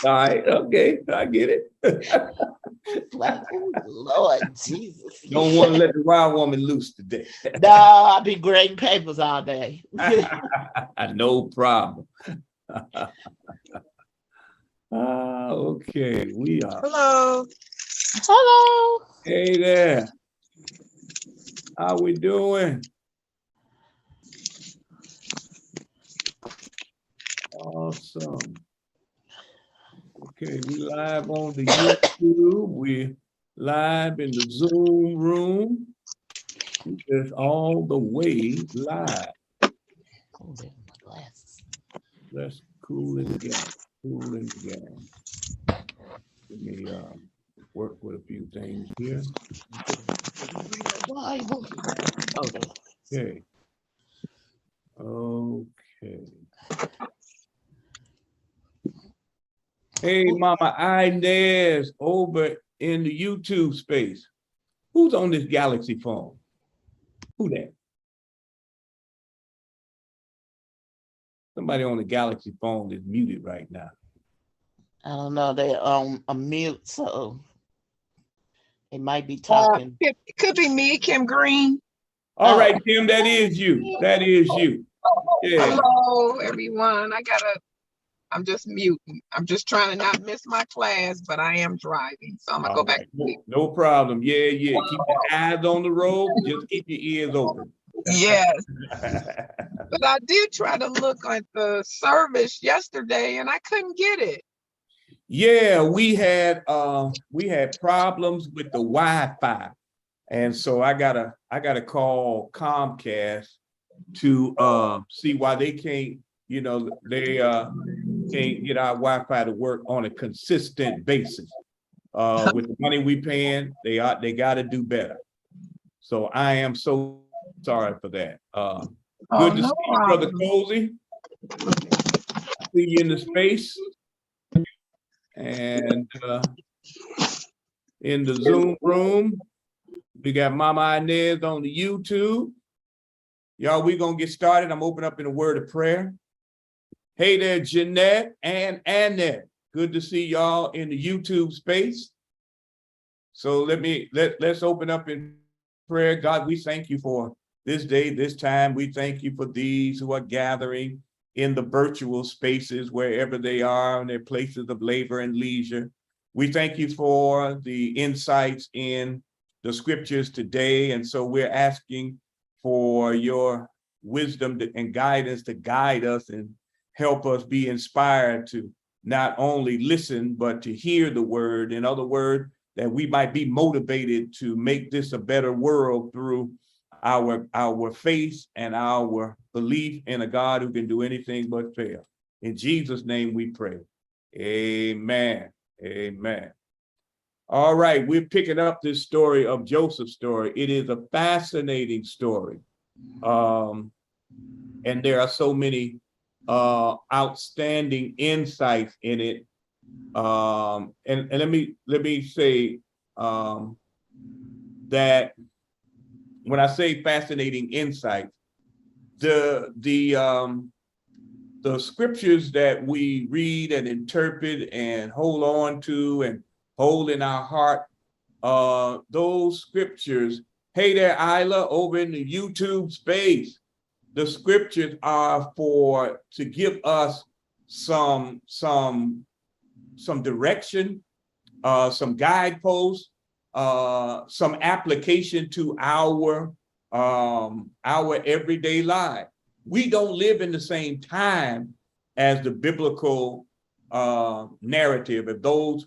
All right, okay, I get it. Like, oh, Lord Jesus. Don't want to let the wild woman loose today. No, I've been grading papers all day. No problem. Okay, we are. Hello. Hello. Hey there. How we doing? Awesome. Okay, we live on the YouTube. We're live in the Zoom room. It's all the way live. Oh, there's my glasses. Let's cool it down. Cool it down. Let me work with a few things here. Bible. Okay. Okay. Hey, Mama Inez over in the YouTube space. Who's on this Galaxy phone? Who that? Somebody on the Galaxy phone is muted right now. I don't know. They're on a mute, so they might be talking. It could be me, Kim Green. All right, Kim, that is you. That is you. Yeah. Hello, everyone. I'm just muting. I'm just trying to not miss my class, but I am driving, so I'm gonna go back. No problem. Yeah. Keep your eyes on the road. Just keep your ears open. Yes. But I did try to look at the service yesterday and I couldn't get it. Yeah, we had problems with the Wi-Fi. And so I gotta call Comcast to see why they can't, they can't get our Wi-Fi to work on a consistent basis. With the money we paying, they got to do better. So I am so sorry for that. Good to see you, Brother Cozy. See you in the space. And in the Zoom room, we got Mama Inez on the YouTube. Y'all, we're going to get started. I'm opening up in a word of prayer. Hey there, Jeanette and Annette. Good to see y'all in the YouTube space. So let's open up in prayer. God, we thank you for this day, this time. We thank you for these who are gathering in the virtual spaces, wherever they are, in their places of labor and leisure. We thank you for the insights in the scriptures today. And so we're asking for your wisdom and guidance to guide us and help us be inspired to not only listen, but to hear the word. In other words, that we might be motivated to make this a better world through our faith and our belief in a God who can do anything but fail. In Jesus' name we pray. Amen. Amen. All right, we're picking up this story of Joseph's story. It is a fascinating story. And there are so many outstanding insights in it. And let me say that when I say fascinating insights, the scriptures that we read and interpret and hold on to and hold in our heart, those scriptures. Hey there, Isla, over in the YouTube space. The scriptures are to give us some direction, some guideposts, some application to our everyday life. We don't live in the same time as the biblical narrative of those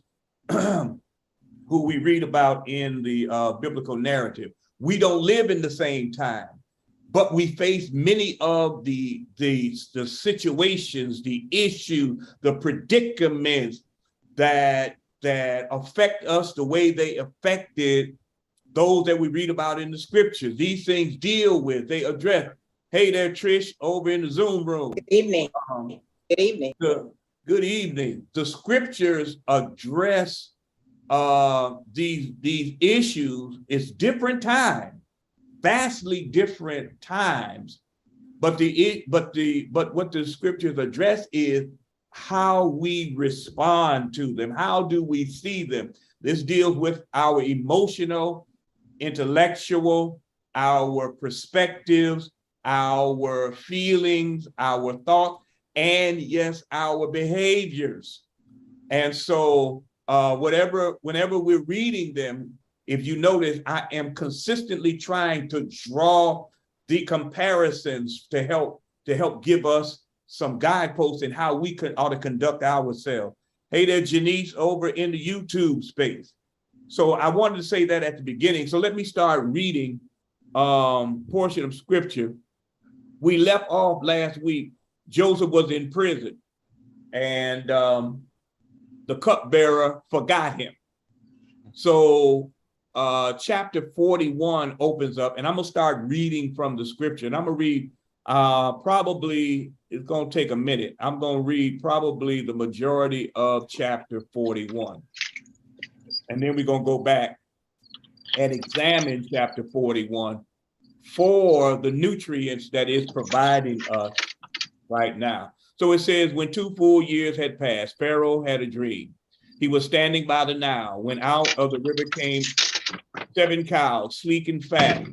who we read about in the biblical narrative. We don't live in the same time, but we face many of the situations, the issues, the predicaments that affect us the way they affected those that we read about in the scriptures. These things they address. Hey there, Trish, over in the Zoom room. Good evening. Good evening. Good evening. The scriptures address these issues. It's different time, vastly different times, But what the scriptures address is how we respond to them. How do we see them? This deals with our emotional, intellectual, our perspectives, our feelings, our thoughts, and yes, our behaviors. And so whenever we're reading them, if you notice, I am consistently trying to draw the comparisons to help give us some guideposts in how we ought to conduct ourselves. Hey there, Janice, over in the YouTube space. So I wanted to say that at the beginning. So let me start reading portion of scripture. We left off last week. Joseph was in prison, and the cupbearer forgot him. So chapter 41 opens up, and I'm gonna start reading from the scripture, and I'm gonna read probably, it's gonna take a minute. I'm gonna read probably the majority of chapter 41. And then we're gonna go back and examine chapter 41 for the nutrients that is providing us right now. So it says, when 2 full years had passed, Pharaoh had a dream. He was standing by the Nile when out of the river came 7 cows, sleek and fat,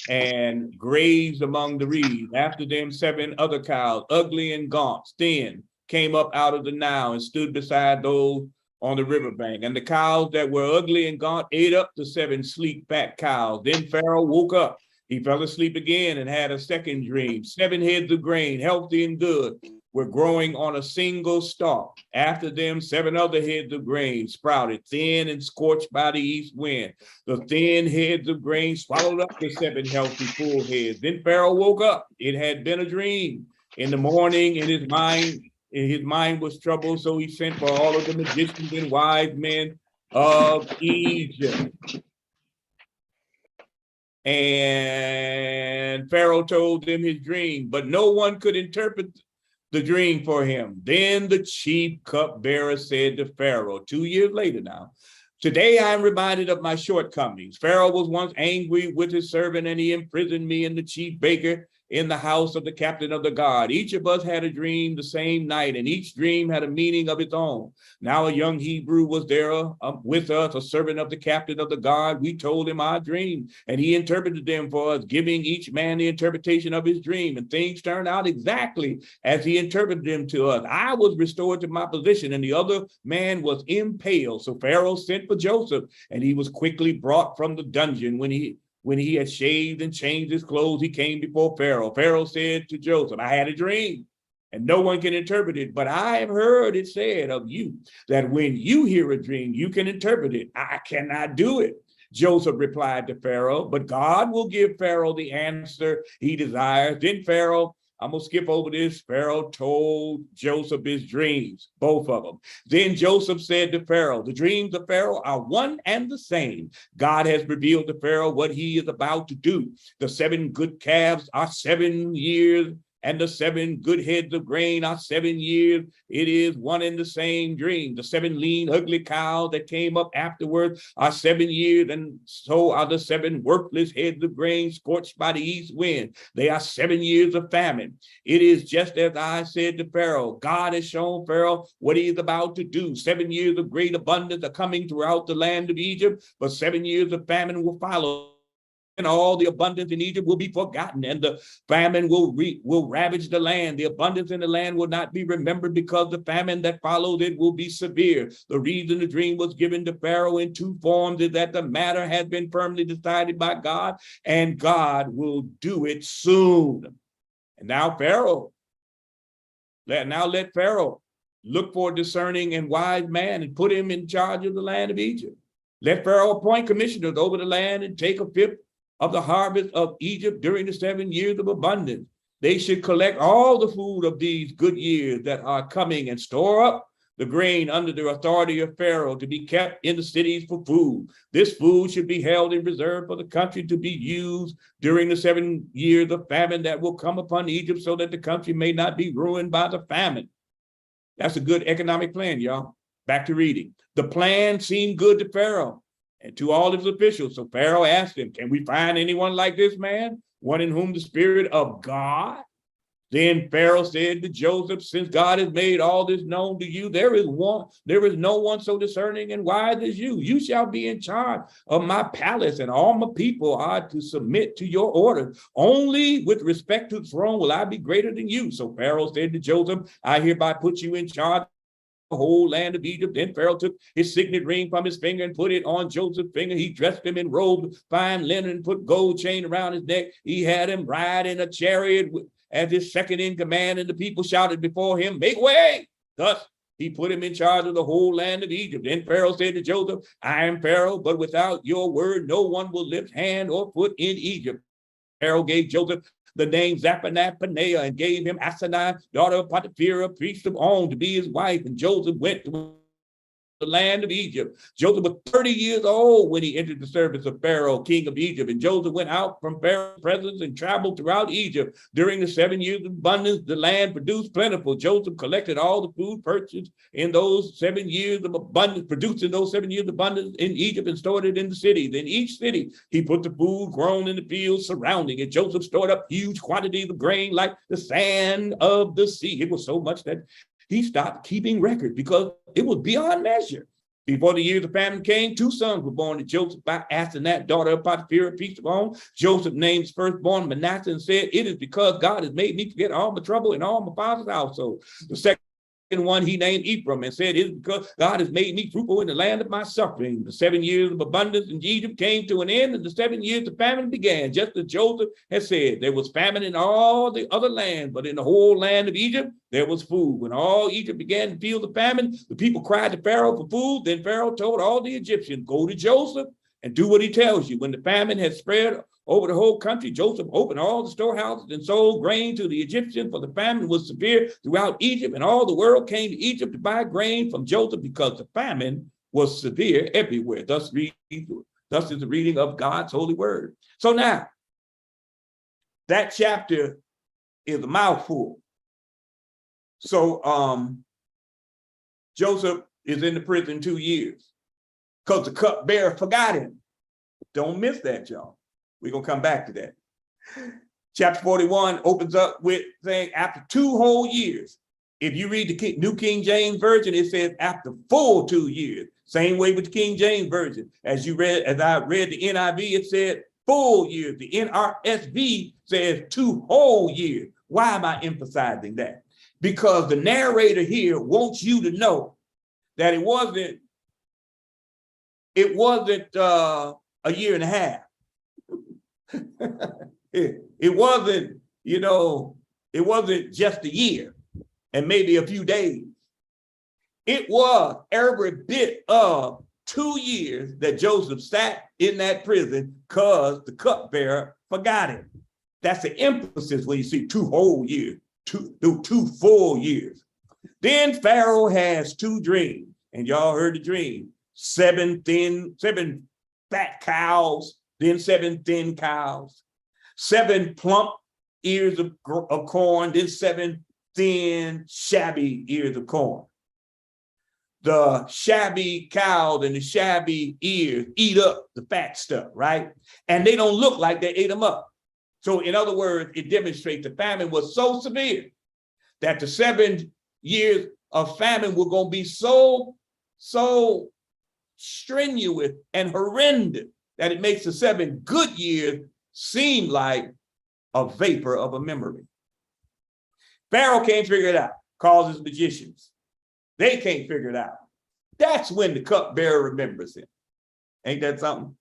and grazed among the reeds. After them, 7 other cows, ugly and gaunt, thin, came up out of the Nile and stood beside those on the riverbank. And the cows that were ugly and gaunt ate up the 7 sleek, fat cows. Then Pharaoh woke up. He fell asleep again and had a second dream. 7 heads of grain, healthy and good, were growing on a single stalk. After them, 7 other heads of grain sprouted, thin and scorched by the east wind. The thin heads of grain swallowed up the 7 healthy, full heads. Then Pharaoh woke up. It had been a dream. In the morning, his mind was troubled, so he sent for all of the magicians and wise men of Egypt. And Pharaoh told them his dream, but no one could interpret the dream for him. Then the chief cupbearer said to Pharaoh, 2 years later now, today I am reminded of my shortcomings. Pharaoh was once angry with his servant, and he imprisoned me and the chief baker in the house of the captain of the guard. Each of us had a dream the same night, and each dream had a meaning of its own. Now a young Hebrew was there with us, a servant of the captain of the guard. We told him our dream, and he interpreted them for us, giving each man the interpretation of his dream. And things turned out exactly as he interpreted them to us. I was restored to my position, and the other man was impaled. So Pharaoh sent for Joseph, and he was quickly brought from the dungeon. When he had shaved and changed his clothes, he came before Pharaoh. Pharaoh said to Joseph, I had a dream, and no one can interpret it, but I have heard it said of you that when you hear a dream, you can interpret it. I cannot do it. Joseph replied to Pharaoh, but God will give Pharaoh the answer he desires. Then Pharaoh, I'm going to skip over this. Pharaoh told Joseph his dreams, both of them. Then Joseph said to Pharaoh, the dreams of Pharaoh are one and the same. God has revealed to Pharaoh what he is about to do. The 7 good calves are 7 years, and the 7 good heads of grain are 7 years. It is one and the same dream. The 7 lean, ugly cows that came up afterward are 7 years, and so are the 7 worthless heads of grain scorched by the east wind. They are 7 years of famine. It is just as I said to Pharaoh. God has shown Pharaoh what he is about to do. 7 years of great abundance are coming throughout the land of Egypt, but 7 years of famine will follow. And all the abundance in Egypt will be forgotten, and the famine will ravage the land. The abundance in the land will not be remembered, because the famine that follows it will be severe. The reason the dream was given to Pharaoh in 2 forms is that the matter has been firmly decided by God, and God will do it soon. And now let Pharaoh look for a discerning and wise man and put him in charge of the land of Egypt. Let Pharaoh appoint commissioners over the land and take 1/5 of the harvest of Egypt during the 7 years of abundance. They should collect all the food of these good years that are coming and store up the grain under the authority of Pharaoh to be kept in the cities for food. This food should be held in reserve for the country to be used during the 7 years of famine that will come upon Egypt, so that the country may not be ruined by the famine. That's a good economic plan, y'all. Back to reading. The plan seemed good to Pharaoh and to all his officials. So Pharaoh asked him, can we find anyone like this man? One in whom the Spirit of God Then Pharaoh said to Joseph, since God has made all this known to you, there is no one so discerning and wise as you. You shall be in charge of my palace, and all my people are to submit to your orders. Only with respect to the throne will I be greater than you. So Pharaoh said to Joseph, I hereby put you in charge the whole land of Egypt. Then Pharaoh took his signet ring from his finger and put it on Joseph's finger. He dressed him in robes, fine linen, and put gold chain around his neck. He had him ride in a chariot as his second in command, and the people shouted before him, make way. Thus he put him in charge of the whole land of Egypt. Then Pharaoh said to Joseph, I am Pharaoh, but without your word, no one will lift hand or foot in Egypt. Pharaoh gave Joseph the name Zaphenath-Paneah and gave him Asenath, daughter of Potiphar, priest of On, to be his wife. And Joseph went to the land of Egypt. Joseph was 30 years old when he entered the service of Pharaoh, king of Egypt. And Joseph went out from Pharaoh's presence and traveled throughout Egypt. During the 7 years of abundance, the land produced plentiful. Joseph collected all the food purchased in those 7 years of abundance, produced in those 7 years of abundance in Egypt, and stored it in the cities. In each city, he put the food grown in the fields surrounding it. Joseph stored up huge quantities of grain like the sand of the sea. It was so much that he stopped keeping record because it was beyond measure. Before the years of famine came, 2 sons were born to Joseph by Asenath, daughter of Potiphar, priest of On. Joseph named his firstborn Manasseh and said, it is because God has made me forget all my trouble and all my father's household. The second one he named Ephraim and said, it is because God has made me fruitful in the land of my suffering. The 7 years of abundance in Egypt came to an end, and the 7 years of famine began. Just as Joseph had said, there was famine in all the other land, but in the whole land of Egypt, there was food. When all Egypt began to feel the famine, the people cried to Pharaoh for food. Then Pharaoh told all the Egyptians, go to Joseph and do what he tells you. When the famine had spread over the whole country, Joseph opened all the storehouses and sold grain to the Egyptians, for the famine was severe throughout Egypt, and all the world came to Egypt to buy grain from Joseph because the famine was severe everywhere. Thus is the reading of God's holy word. So now, that chapter is a mouthful. So Joseph is in the prison 2 years because the cupbearer forgot him. Don't miss that, y'all. We're going to come back to that. Chapter 41 opens up with saying after 2 whole years. If you read the New King James Version, it says after full 2 years. Same way with the King James Version. As I read the NIV, it said full years. The NRSV says 2 whole years. Why am I emphasizing that? Because the narrator here wants you to know that it wasn't a year and a half. It wasn't, it wasn't just a year and maybe a few days. It was every bit of 2 years that Joseph sat in that prison because the cupbearer forgot him. That's the emphasis when you see 2 whole years, two full years. Then Pharaoh has 2 dreams, and y'all heard the dream. 7 fat cows, then 7 thin cows, 7 plump ears of corn, then 7 thin, shabby ears of corn. The shabby cows and the shabby ears eat up the fat stuff, right? And they don't look like they ate them up. So in other words, it demonstrates the famine was so severe that the 7 years of famine were going to be so strenuous and horrendous that it makes the 7 good years seem like a vapor of a memory. Pharaoh can't figure it out, calls his magicians. They can't figure it out. That's when the cupbearer remembers him. Ain't that something?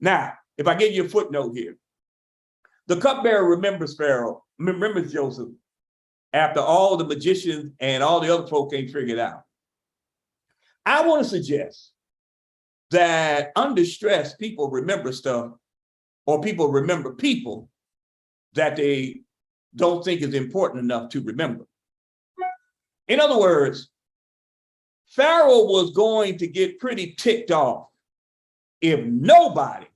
Now, if I give you a footnote here, the cupbearer remembers Pharaoh, remembers Joseph after all the magicians and all the other folk can't figure it out. I want to suggest that under stress, people remember stuff, or people remember people that they don't think is important enough to remember. In other words, Pharaoh was going to get pretty ticked off if nobody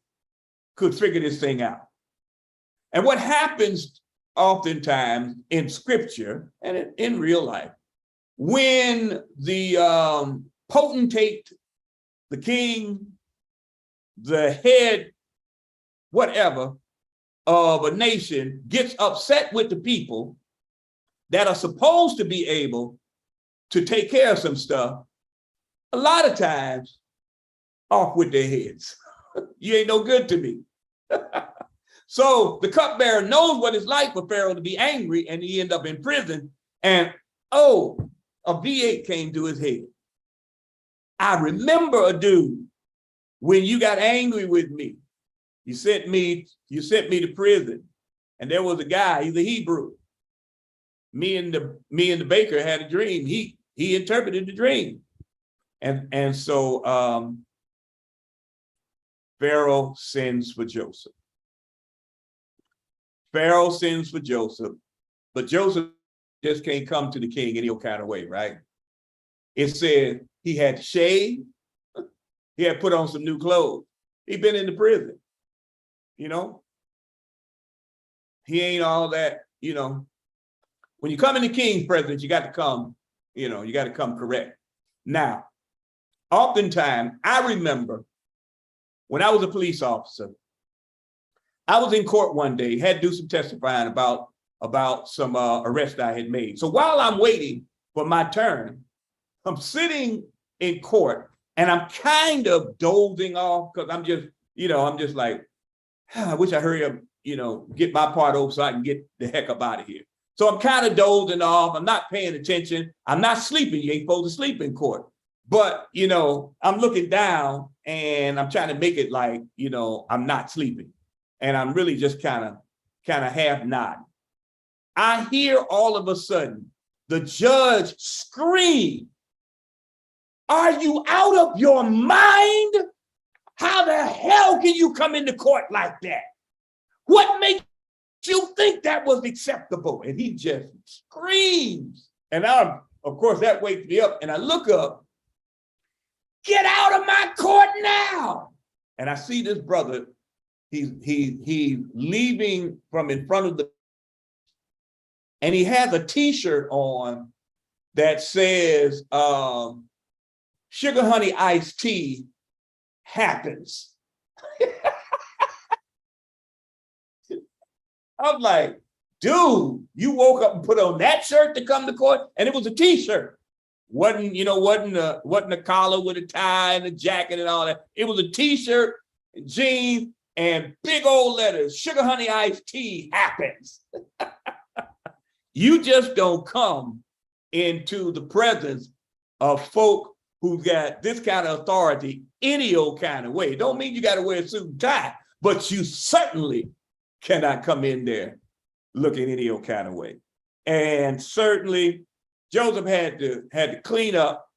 could figure this thing out. And what happens oftentimes in scripture and in real life, when the potentate, the king, the head, whatever, of a nation gets upset with the people that are supposed to be able to take care of some stuff, a lot of times off with their heads. You ain't no good to me. So the cupbearer knows what it's like for Pharaoh to be angry, and he end up in prison. And oh, a V8 came to his head. I remember a dude, when you got angry with me, you sent me to prison, and there was a guy, he's a Hebrew. Me and the baker had a dream. He interpreted the dream. And so Pharaoh sends for Joseph. Pharaoh sends for Joseph, but Joseph just can't come to the king any old kind of way, right? It said he had to shave, he had put on some new clothes. He'd been in the prison, you know? He ain't all that, you know. When you come in the king's presence, you got to come, you know, you got to come correct. Now, oftentimes, I remember when I was a police officer, I was in court one day, had to do some testifying about some arrest I had made. So while I'm waiting for my turn, I'm sitting in court and I'm kind of dozing off because I'm just like, I wish I hurry up, you know, get my part over so I can get the heck up out of here. So I'm kind of dozing off. I'm not paying attention. I'm not sleeping. You ain't supposed to sleep in court. But, you know, I'm looking down and I'm trying to make it like, you know, I'm not sleeping. And I'm really just kind of half nodding. I hear all of a sudden the judge scream, "Are you out of your mind? How the hell can you come into court like that? What makes you think that was acceptable?" And he just screams. And of course, that wakes me up. And I look up, "Get out of my court now!" And I see this brother. He's leaving from in front of the, and he has a T-shirt on that says, "Sugar honey iced tea happens." I'm like, dude, you woke up and put on that shirt to come to court? And it was a T-shirt. Wasn't a collar with a tie and a jacket and all that. It was a T-shirt, jeans, and big old letters, "Sugar honey iced tea happens." You just don't come into the presence of folk who got this kind of authority any old kind of way. Don't mean you got to wear a suit and tie, but you certainly cannot come in there looking any old kind of way. And certainly Joseph had to clean up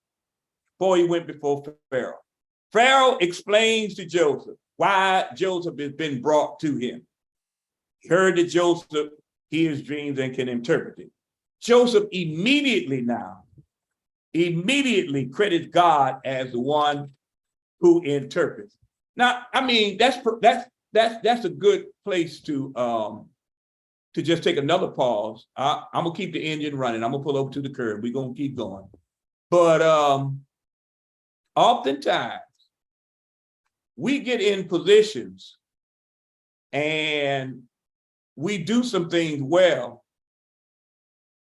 before he went before Pharaoh. Pharaoh explains to Joseph why Joseph has been brought to him. He heard that Joseph hears dreams and can interpret it. Joseph immediately credits God as the one who interprets. Now, I mean, that's a good place to just take another pause. I'm gonna keep the engine running. I'm gonna pull over to the curb. We're gonna keep going. But oftentimes we get in positions and we do some things well,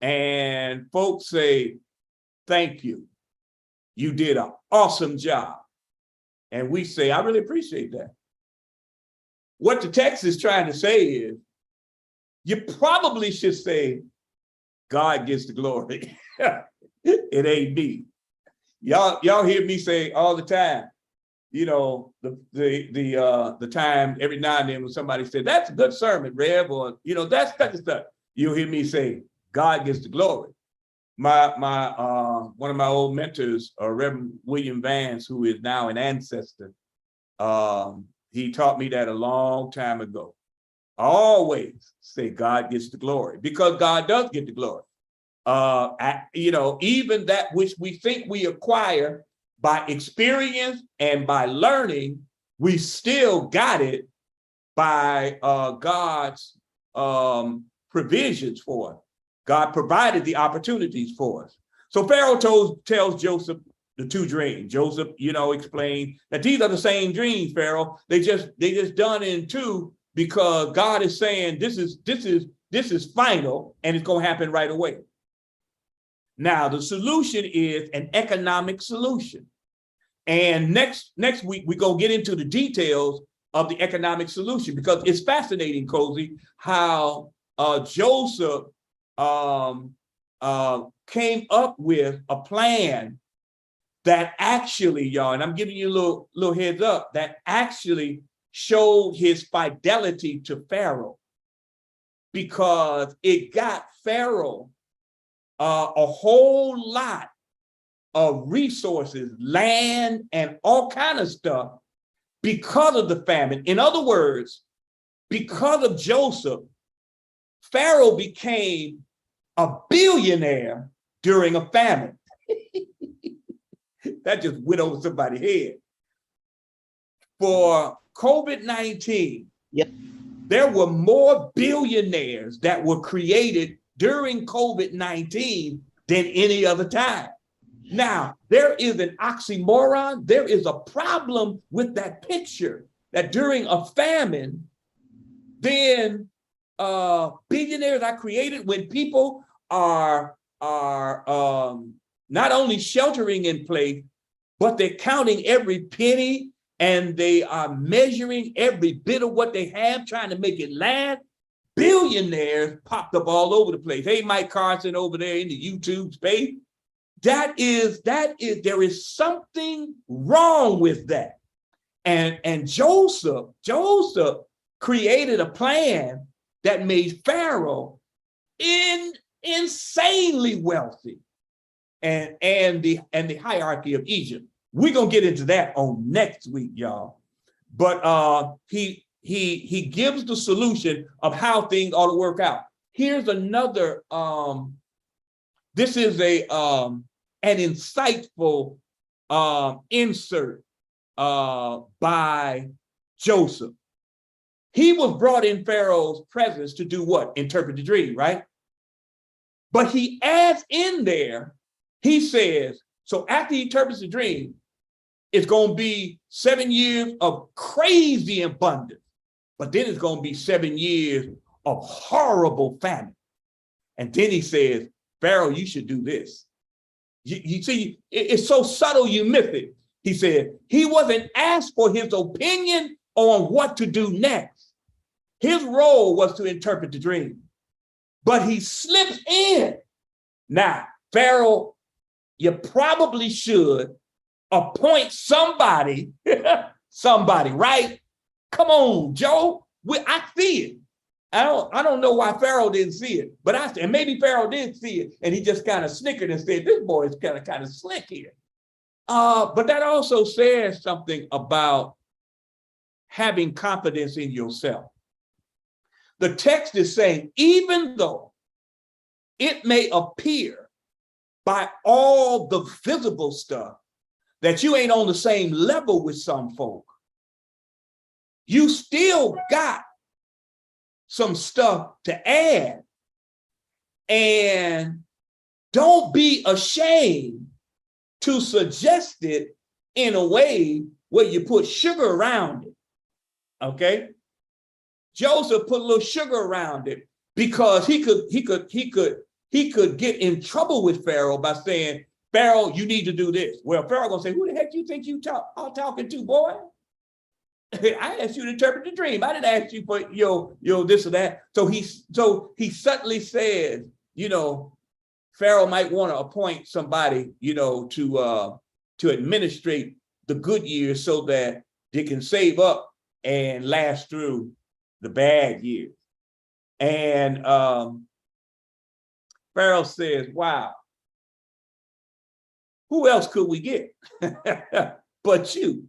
and folks say, "Thank you. You did an awesome job." And we say, "I really appreciate that." What the text is trying to say is, you probably should say, "God gets the glory." It ain't me. Y'all hear me say all the time, you know, the time every now and then when somebody said, "That's a good sermon, Rev," or, you know, that's such and such. You'll hear me say, "God gets the glory." My one of my old mentors, Reverend William Vance, who is now an ancestor, he taught me that a long time ago. Always say God gets the glory, because God does get the glory. You know, even that which we think we acquire by experience and by learning, we still got it by God's provisions for us. God provided the opportunities for us. So Pharaoh tells Joseph the two dreams. Joseph, you know, explained that these are the same dreams, Pharaoh. They just done in two, because God is saying this is final and it's going to happen right away. Now, the solution is an economic solution. And next week, we're going to get into the details of the economic solution, because it's fascinating, Cozy, how Joseph came up with a plan that actually, y'all, and I'm giving you a little heads up, that actually showed his fidelity to Pharaoh, because it got Pharaoh a whole lot of resources, land, and all kind of stuff because of the famine. In other words, because of Joseph, Pharaoh became a billionaire during a famine. That just went over somebody's head. For COVID-19, Yep. there were more billionaires that were created during COVID-19 than any other time. Now, there is an oxymoron. There is a problem with that picture, that during a famine, then billionaires are created when people are not only sheltering in place, but they're counting every penny, and they are measuring every bit of what they have, trying to make it last. Billionaires popped up all over the place. Hey, Mike Carson over there in the YouTube space. There is something wrong with that. And Joseph created a plan that made Pharaoh insanely wealthy, and the hierarchy of Egypt. We're gonna get into that on next week, y'all. But he gives the solution of how things ought to work out. Here's another. This is an insightful insert by Joseph. He was brought in Pharaoh's presence to do what? Interpret the dream, right? But he adds in there, he says, so after he interprets the dream, it's going to be 7 years of crazy abundance, but then it's going to be 7 years of horrible famine. And then he says, Pharaoh, you should do this. You see, it's so subtle you miss it. He said, he wasn't asked for his opinion on what to do next. His role was to interpret the dream, but he slips in. Now, Pharaoh, you probably should appoint somebody, right? Come on, Joe. I see it. I don't know why Pharaoh didn't see it, but and maybe Pharaoh did see it, and he just kind of snickered and said, "This boy is kind of slick here." But that also says something about having confidence in yourself. The text is saying, even though it may appear by all the visible stuff that you ain't on the same level with some folk, you still got some stuff to add. And don't be ashamed to suggest it in a way where you put sugar around it. Okay? Joseph put a little sugar around it because he could get in trouble with Pharaoh by saying, Pharaoh, you need to do this. Well, Pharaoh gonna say, who the heck you think you are talking to, boy? I asked you to interpret the dream. I didn't ask you for your this or that. So he subtly says, Pharaoh might want to appoint somebody, to administrate the good years so that they can save up and last through the bad years. And Pharaoh says, wow, who else could we get but you?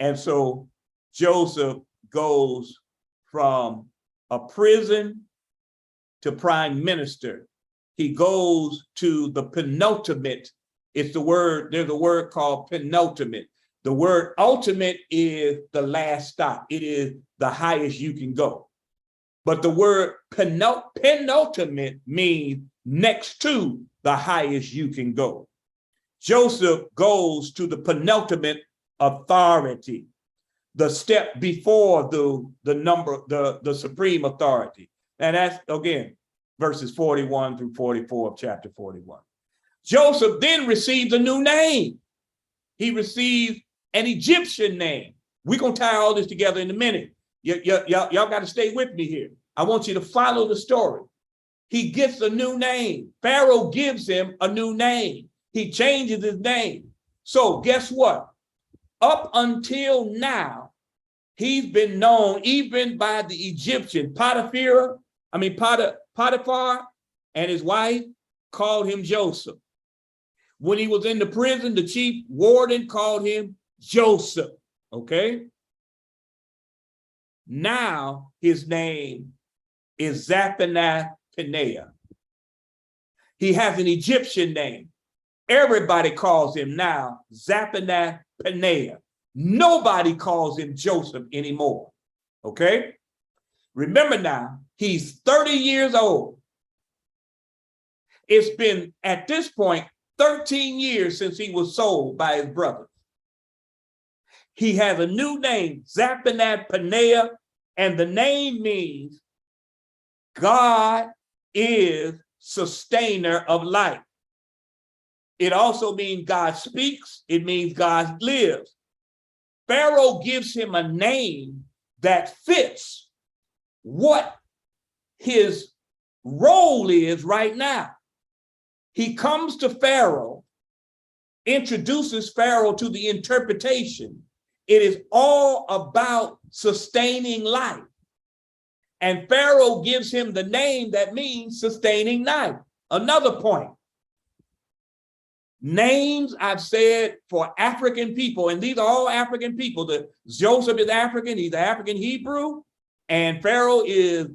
And so Joseph goes from a prison to prime minister. He goes to the penultimate. There's a word called penultimate. The word ultimate is the last stop. It is the highest you can go. But the word penultimate means next to the highest you can go. Joseph goes to the penultimate authority. the step before the supreme authority. And that's, again, verses 41 through 44 of chapter 41. Joseph then receives a new name. He receives an Egyptian name. We're going to tie all this together in a minute. Y'all got to stay with me here. I want you to follow the story. He gets a new name. Pharaoh gives him a new name. He changes his name. So guess what? Up until now, he's been known even by the Egyptian. Potiphar and his wife called him Joseph. When he was in the prison, the chief warden called him Joseph, okay? Now his name is Zaphanath-Paneah. He has an Egyptian name. Everybody calls him now Zaphanath-Paneah. Nobody calls him Joseph anymore, okay? Remember now, he's 30 years old. It's been, at this point, 13 years since he was sold by his brothers. He has a new name, Zaphanath-Paneah, and the name means God is sustainer of life. It also means God speaks. It means God lives. Pharaoh gives him a name that fits what his role is right now. He comes to Pharaoh, introduces Pharaoh to the interpretation. It is all about sustaining life. And Pharaoh gives him the name that means sustaining life. Another point. Names, I've said, for African people, and these are all African people. Joseph is African, he's African Hebrew, and Pharaoh is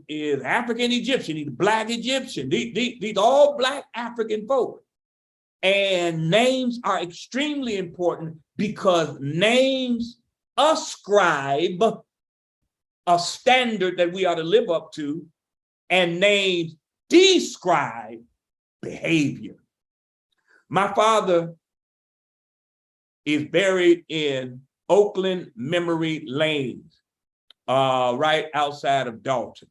African Egyptian, he's Black Egyptian. These are all Black African folk. And names are extremely important because names ascribe a standard that we ought to live up to, and names describe behavior. My father is buried in Oakland Memory Lanes, right outside of Dalton.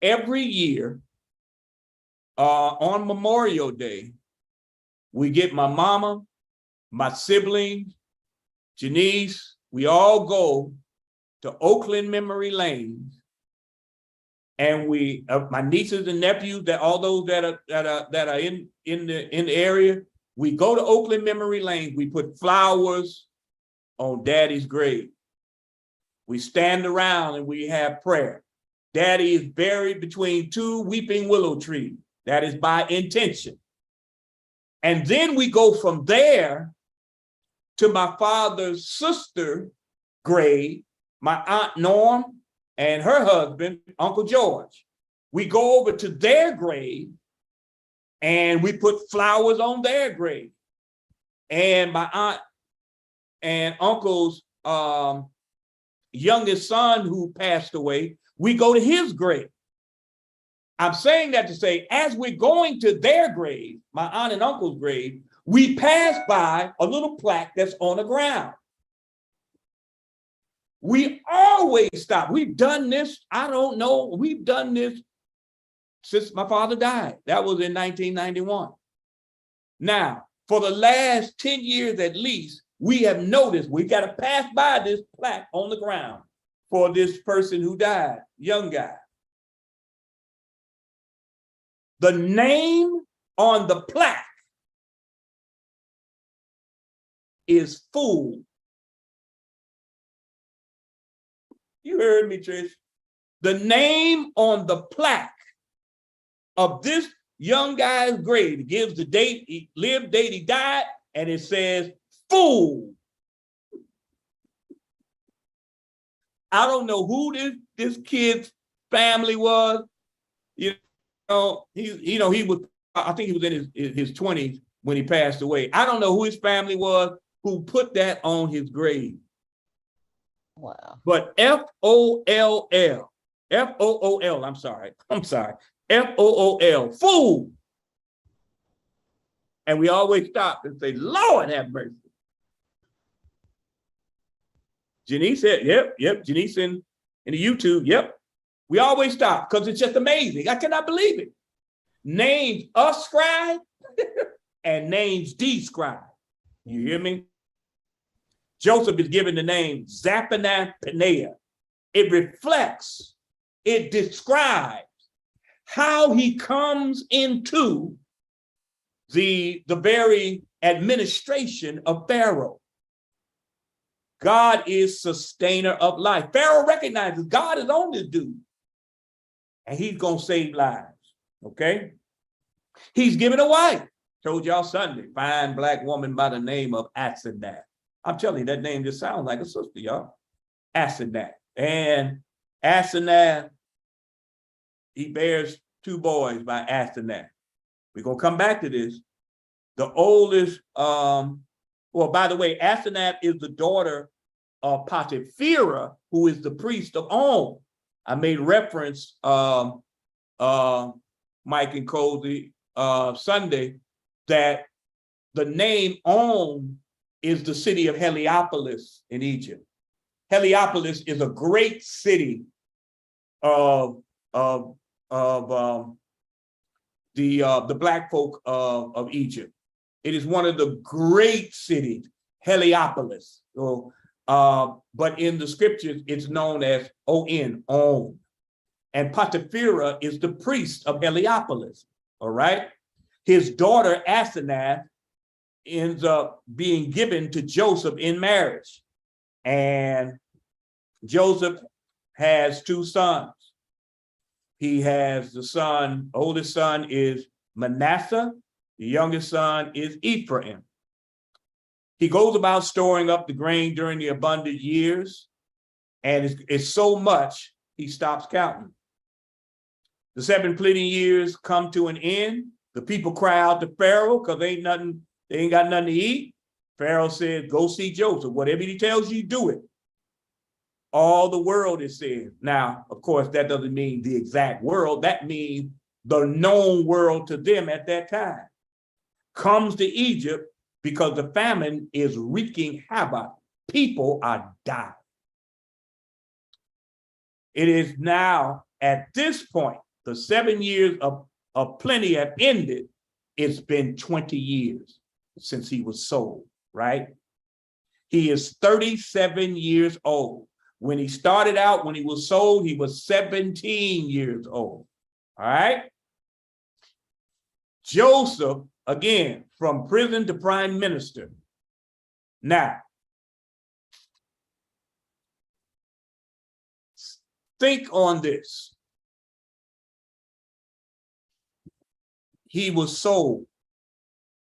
Every year on Memorial Day, we get my mama, my siblings, Janice, we all go to Oakland Memory Lanes. And we, my nieces and nephews, that all those that are in the area, we go to Oakland Memory Lane. We put flowers on Daddy's grave. We stand around and we have prayer. Daddy is buried between two weeping willow trees. That is by intention. And then we go from there to my father's sister grave, my Aunt Norm, and her husband, Uncle George. We go over to their grave and we put flowers on their grave. And my aunt and uncle's youngest son who passed away, we go to his grave. I'm saying that to say, as we're going to their grave, my aunt and uncle's grave, we pass by a little plaque that's on the ground. We always stop. We've done this, I don't know, we've done this since my father died. That was in 1991. Now, for the last 10 years at least, we have noticed we got to pass by this plaque on the ground for this person who died, young guy. The name on the plaque is Fool. You heard me, Trish. The name on the plaque of this young guy's grave, it gives the date he lived, date he died, and it says Fool. I don't know who this kid's family was. He was, I think he was in his 20s when he passed away. I don't know who his family was who put that on his grave. Wow. But F-O-O-L, I'm sorry, F-O-O-L, Fool. And we always stop and say, Lord have mercy. Janice said, yep. Janice in the YouTube, yep. We always stop because it's just amazing. I cannot believe it. Names ascribe and names describe. You hear me? Joseph is given the name Zaphanath Paneah. It reflects, it describes how he comes into the very administration of Pharaoh. God is sustainer of life. Pharaoh recognizes God is on this dude, and he's gonna save lives. Okay, he's given a wife. Told y'all Sunday, fine black woman by the name of Asenath. I'm telling you, that name just sounds like a sister, y'all. Asenath. And Asenath, he bears 2 boys by Asenath. We're gonna come back to this. The oldest, well, by the way, Asenath is the daughter of Potipharah, who is the priest of On. I made reference, Mike and Cozy, Sunday, that the name On is the city of Heliopolis in Egypt. Heliopolis is a great city of the black folk of Egypt. It is one of the great cities, Heliopolis. So, but in the scriptures, it's known as On. And Potipharah is the priest of Heliopolis. All right. His daughter Asenath ends up being given to Joseph in marriage. And Joseph has 2 sons. He has the oldest son is Manasseh, the youngest son is Ephraim. He goes about storing up the grain during the abundant years, and it's so much he stops counting. The 7 plenty years come to an end. The people cry out to Pharaoh because they ain't got nothing to eat. Pharaoh says, go see Joseph. Whatever he tells you, do it. All the world is saying. Now, of course, that doesn't mean the exact world. That means the known world to them at that time. Comes to Egypt because the famine is wreaking havoc. People are dying. It is now at this point, the 7 years of plenty have ended. It's been 20 years since he was sold, right? He is 37 years old. When he started out, when he was sold, he was 17 years old, all right? Joseph, again, from prison to prime minister. Now, think on this. He was sold,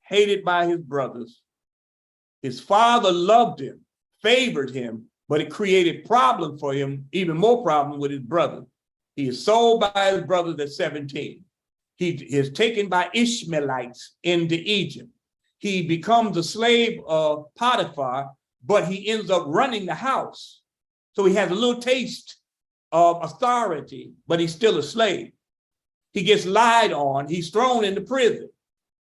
hated by his brothers. His father loved him, favored him, but it created problems for him, even more problems with his brother. He is sold by his brothers at 17. He is taken by Ishmaelites into Egypt. He becomes a slave of Potiphar, but he ends up running the house. So he has a little taste of authority, but he's still a slave. He gets lied on. He's thrown into prison.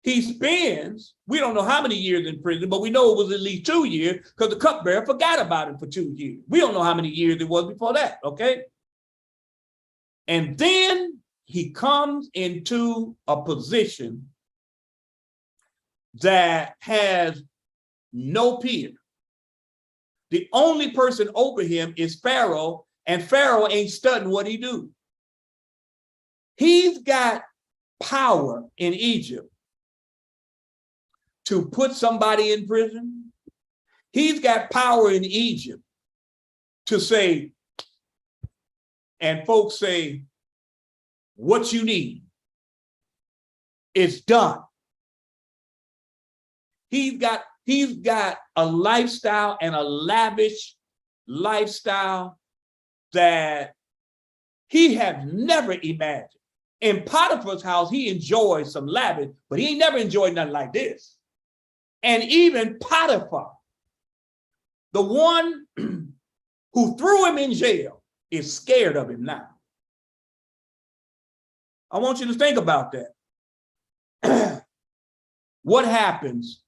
He spends, we don't know how many years in prison, but we know it was at least 2 years because the cupbearer forgot about him for 2 years. We don't know how many years it was before that, okay? And then he comes into a position that has no peer. The only person over him is Pharaoh, and Pharaoh ain't studying what he do. He's got power in Egypt to put somebody in prison. He's got power in Egypt to say, and folks say, what you need, it's done. He's got a lifestyle and a lavish lifestyle that he had never imagined. In Potiphar's house, he enjoyed some lavish, but he ain't never enjoyed nothing like this. And even Potiphar, the one who threw him in jail, is scared of him now. I want you to think about that. What happens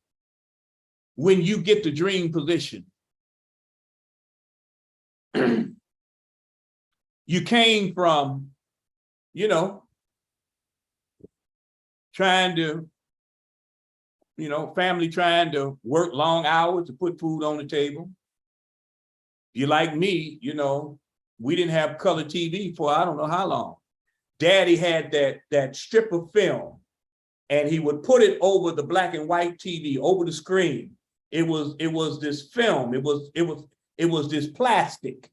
when you get the dream position? you came from, you know, trying to, you know, family trying to work long hours to put food on the table. If you like me, you know, we didn't have color TV for I don't know how long. Daddy had that strip of film, and he would put it over the black and white TV, over the screen. It was this film. It was this plastic,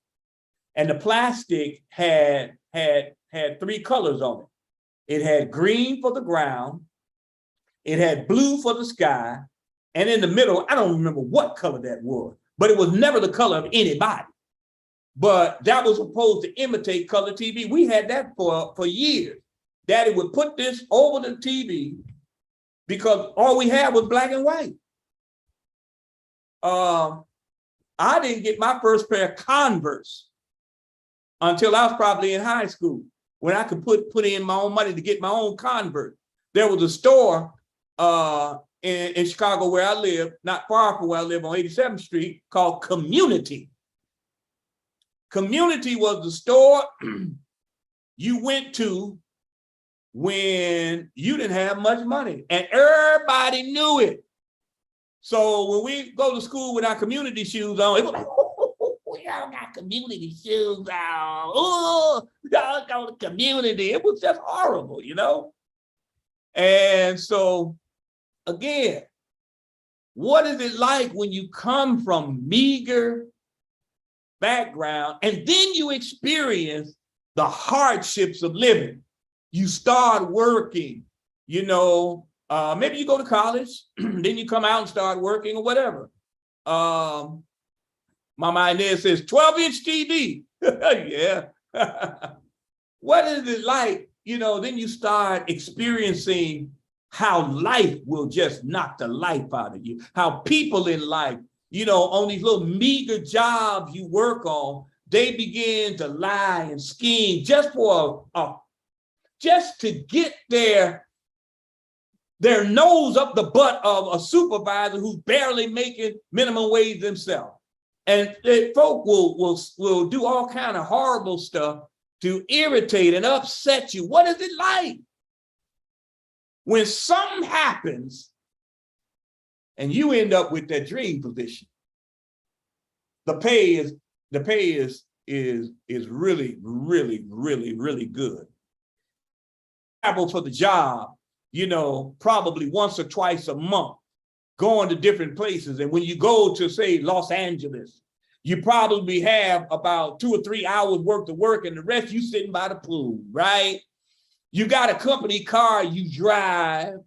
and the plastic had three colors on it. It had green for the ground, it had blue for the sky, and in the middle, I don't remember what color that was, but it was never the color of anybody. But that was supposed to imitate color TV. We had that for years. Daddy would put this over the TV because all we had was black and white. I didn't get my first pair of Converse until I was probably in high school, when I could put in my own money to get my own Converse. There was a store in Chicago where I live, not far from where I live on 87th Street, called Community. Community was the store you went to when you didn't have much money, and everybody knew it. So when we go to school with our community shoes on, it was like, oh, y'all got community shoes on. Oh, y'all go to community. It was just horrible, you know? And so, again, what is it like when you come from meager background and then you experience the hardships of living? You start working, you know, maybe you go to college, then you come out and start working or whatever. Mama Inez says 12-inch TV. Yeah. What is it like? You know, then you start experiencing how life will just knock the life out of you, how people in life, you know, on these little meager jobs you work on, they begin to lie and scheme just for just to get their nose up the butt of a supervisor who's barely making minimum wage themselves. And folk will do all kind of horrible stuff to irritate and upset you. What is it like when something happens and you end up with that dream position? The pay is really, really, really, really good. Travel for the job, you know, probably once or twice a month, going to different places. And when you go to, say, Los Angeles, you probably have about 2 or 3 hours worth of work, and the rest you sitting by the pool, right? You got a company car you drive,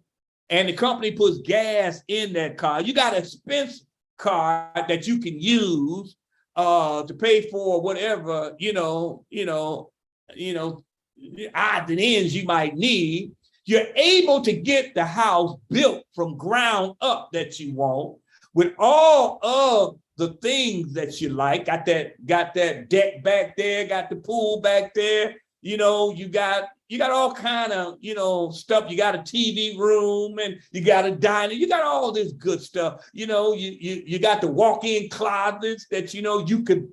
and the company puts gas in that car. You got an expense card that you can use to pay for whatever, you know, odds and ends you might need. You're able to get the house built from ground up that you want, with all of the things that you like. Got that deck back there, got the pool back there. You know, you got all kind of, you know, stuff. You got a TV room, and you got a diner. You got all this good stuff. You know, you got the walk-in closets that, you know, you could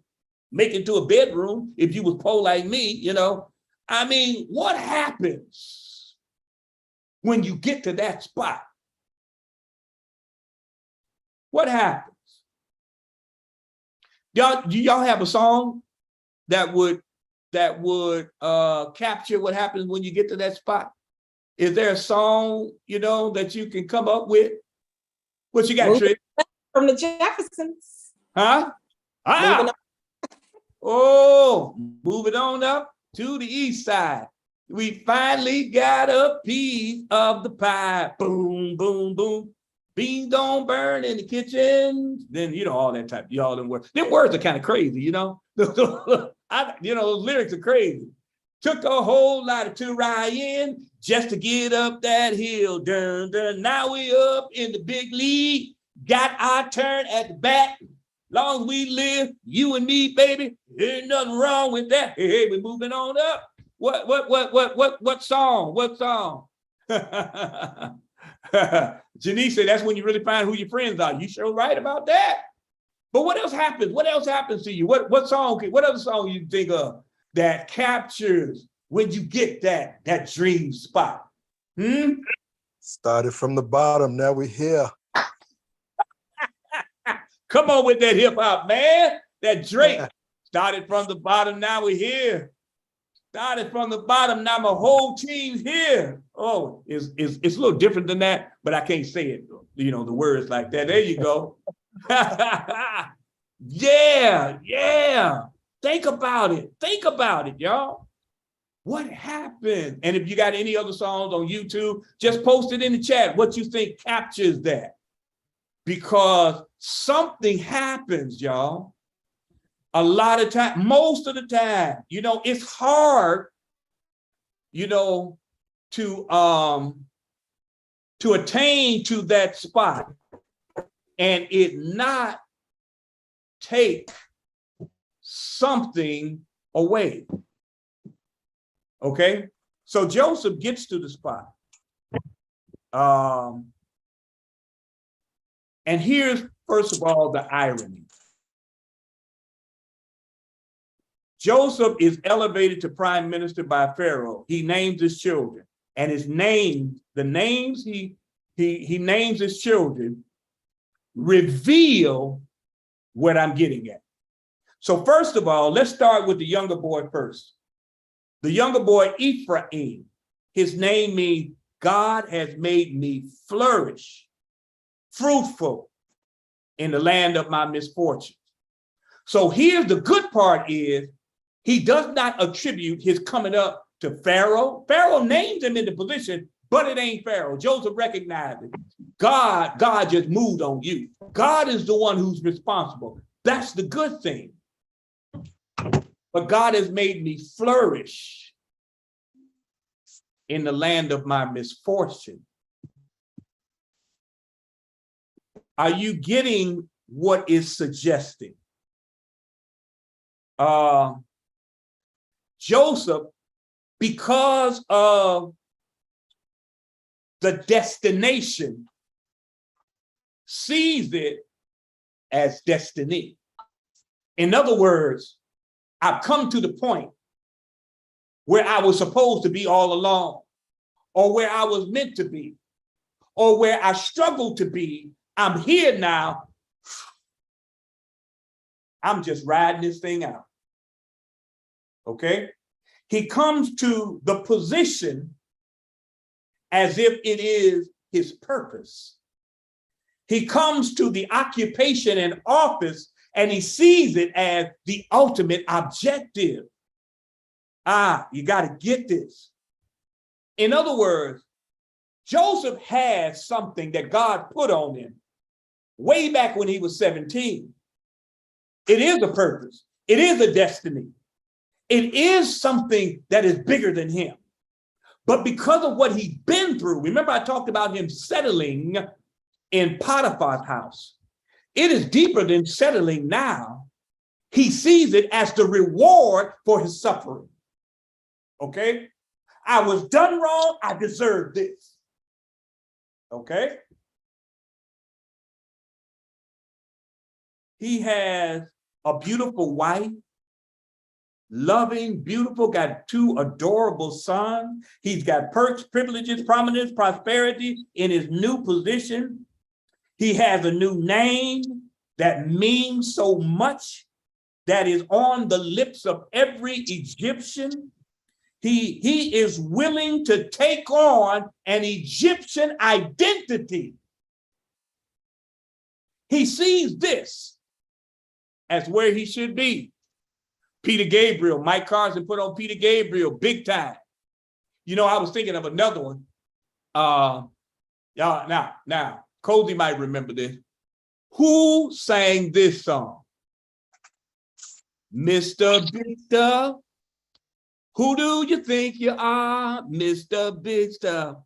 make into a bedroom if you was poor like me, you know. I mean, what happens when you get to that spot? What happens? Do y'all have a song that would capture what happens when you get to that spot? Is there a song, you know, that you can come up with? What you got, Trick? From the Jeffersons. Huh? Oh, moving on up to the east side. We finally got a piece of the pie. Boom, boom, boom. Beans don't burn in the kitchen. Then, you know, all that type, y'all them words. Them words are kind of crazy, you know. You know, those lyrics are crazy. Took a whole lot of to ride in just to get up that hill. Dun, dun. Now we up in the big league. Got our turn at the bat. Long as we live, you and me, baby, ain't nothing wrong with that. Hey, we're moving on up. What song? What song? Janice said that's when you really find who your friends are. You sure right about that. But what else happens? What else happens to you? What other song you think of that captures when you get that dream spot? Started from the bottom, now we're here. Come on with that hip hop, man. That Drake started from the bottom, now we're here. Started from the bottom, now my whole team's here. Oh, it's a little different than that, but I can't say it, the words like that. There you go. Yeah. Think about it, y'all. What happened? And if you got any other songs on YouTube, just post it in the chat what you think captures that. Because something happens, y'all. A lot of time, most of the time, it's hard, to attain to that spot and it not take something away. Okay, so Joseph gets to the spot. And here's, first of all, the irony. Joseph is elevated to prime minister by Pharaoh. He names his children, and the names he names his children reveal what I'm getting at. So first of all, let's start with the younger boy first. The younger boy, Ephraim, his name means God has made me flourish, fruitful in the land of my misfortunes. So here's the good part is he does not attribute his coming up to Pharaoh. Pharaoh names him in the position, but it ain't Pharaoh. Joseph recognized it. God just moved on you. God is the one who's responsible. That's the good thing. But God has made me flourish in the land of my misfortune. Are you getting what is suggesting? Joseph, because of the destination, sees it as destiny. In other words, I've come to the point where I was supposed to be all along, or where I was meant to be, or where I struggled to be. I'm here now. I'm just riding this thing out. Okay? He comes to the position as if it is his purpose. He comes to the occupation and office and he sees it as the ultimate objective. You got to get this. In other words, Joseph has something that God put on him way back when he was 17. It is a purpose. It is a destiny. It is something that is bigger than him. But because of what he's been through, remember I talked about him settling in Potiphar's house. It is deeper than settling now. He sees it as the reward for his suffering. Okay? I was done wrong. I deserve this. Okay? He has a beautiful wife, loving, beautiful, got 2 adorable sons. He's got perks, privileges, prominence, prosperity in his new position. He has a new name that means so much, that is on the lips of every Egyptian. He is willing to take on an Egyptian identity. He sees this as where he should be. Peter Gabriel, Mike Carson put on Peter Gabriel big time. I was thinking of another one. Y'all, now, Cozy might remember this. Who sang this song? Mr. Big Stuff. Who do you think you are, Mr. Big Stuff?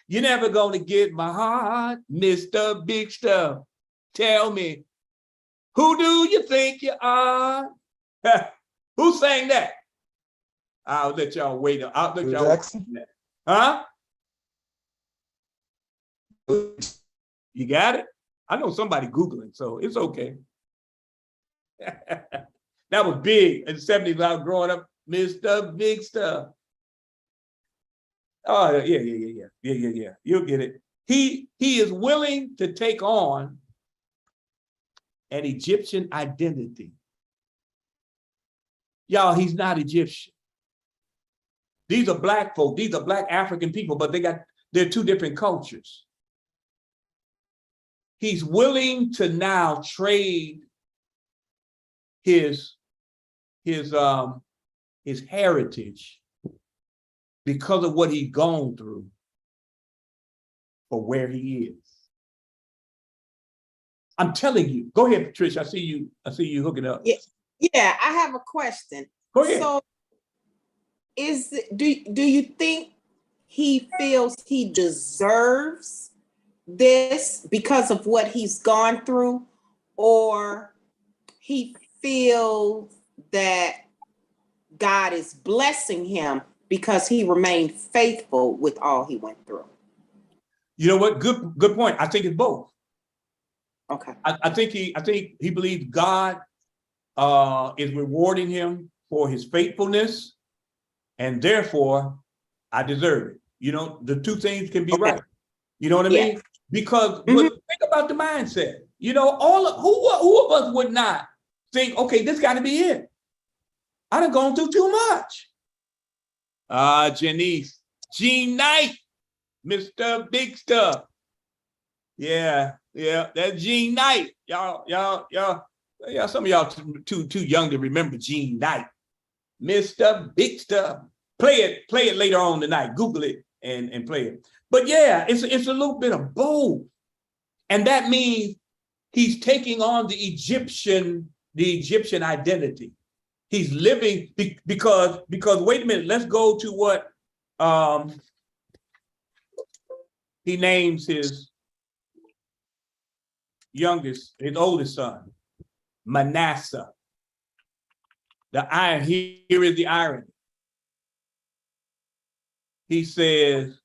You're never gonna get my heart, Mr. Big Stuff. Tell me, who do you think you are? Who sang that? I'll let y'all wait. I'll let y'all wait. Huh? You got it? I know somebody Googling, so it's okay. That was big in the 70s when I was growing up, Mr. Big Stuff. Oh, yeah. You'll get it. He is willing to take on an Egyptian identity. Y'all, he's not Egyptian. These are black folk, these are black African people, but they're two different cultures. He's willing to now trade his heritage because of what he's gone through for where he is. I'm telling you. Go ahead, Patricia. I see you hooking up. Yeah, I have a question. Go ahead. So do you think he feels he deserves this because of what he's gone through, or he feels that God is blessing him because he remained faithful with all he went through? You know what? Good point. I think it's both. Okay. I think he believes God is rewarding him for his faithfulness, and therefore I deserve it. You know, the two things can be right. You know what I mean? Because think about the mindset. You know, who of us would not think, okay, this got to be it. I done gone through too much. Janice, Gene Knight, Mr. Big Stuff. Yeah, that's Gene Knight. Y'all, some of y'all too young to remember Gene Knight. Mr. Big Stuff. Play it later on tonight. Google it and play it. But yeah, it's a little bit of both. And that means he's taking on the Egyptian identity. He's living because wait a minute, let's go to what he names his oldest son, Manasseh. Here is the irony. He says,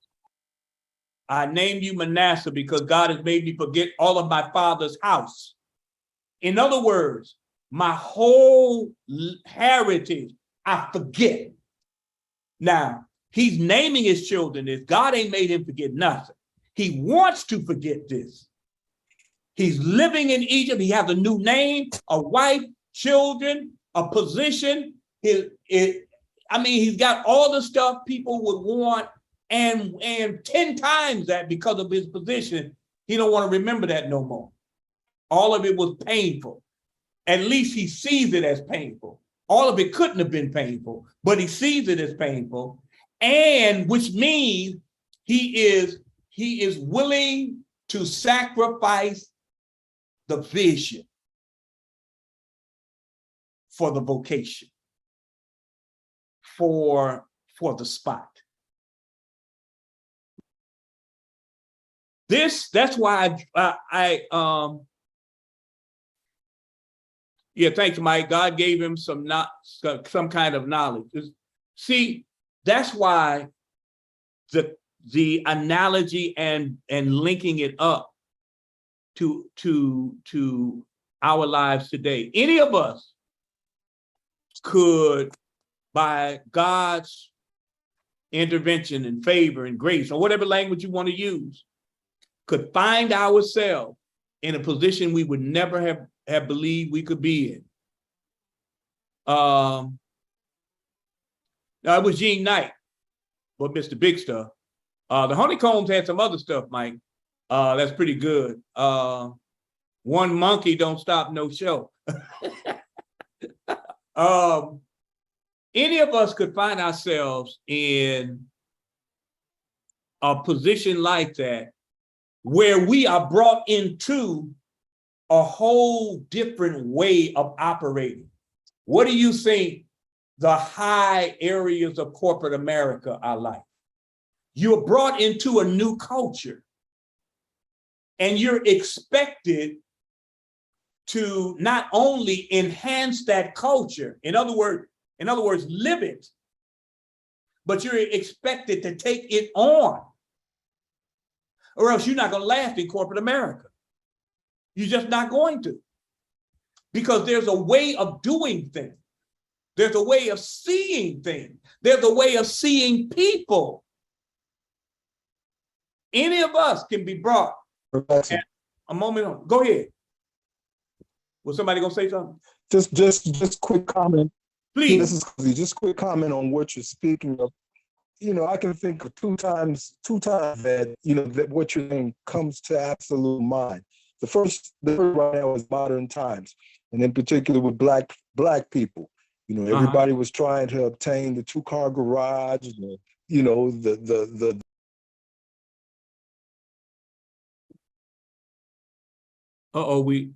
I named you Manasseh because God has made me forget all of my father's house. In other words, my whole heritage, I forget. Now, he's naming his children this. God ain't made him forget nothing. He wants to forget this. He's living in Egypt. He has a new name, a wife, children, a position. He's got all the stuff people would want and 10 times that because of his position. He don't want to remember that no more. All of it was painful. At least he sees it as painful. All of it couldn't have been painful, but he sees it as painful, and which means he is willing to sacrifice the vision for the vocation, for the spot. That's why thanks, Mike. God gave him some kind of knowledge. See, that's why the analogy and linking it up to our lives today. Any of us could, by God's intervention and favor and grace, or whatever language you want to use, could find ourselves in a position we would never have believed we could be in. Now it was Gene Knight, but Mr. Big Stuff. The Honeycombs had some other stuff, Mike. That's pretty good. One monkey don't stop no show. Any of us could find ourselves in a position like that, where we are brought into a whole different way of operating. What do you think the high areas of corporate America are like? You're brought into a new culture, and you're expected to not only enhance that culture, in other words, live it, but you're expected to take it on, or else you're not going to last in corporate America. You're just not going to. Because there's a way of doing things. There's a way of seeing things. There's a way of seeing people. Any of us can be brought. At a moment on. Go ahead. Was somebody gonna say something? Just quick comment. Please. This is Cozy. Just quick comment on what you're speaking of. You know, I can think of two times that, you know, that what you're saying comes to absolute mind. The first right now is modern times, and in particular with black people. You know, everybody was trying to obtain the 2-car garage, and you know, the Uh-oh, we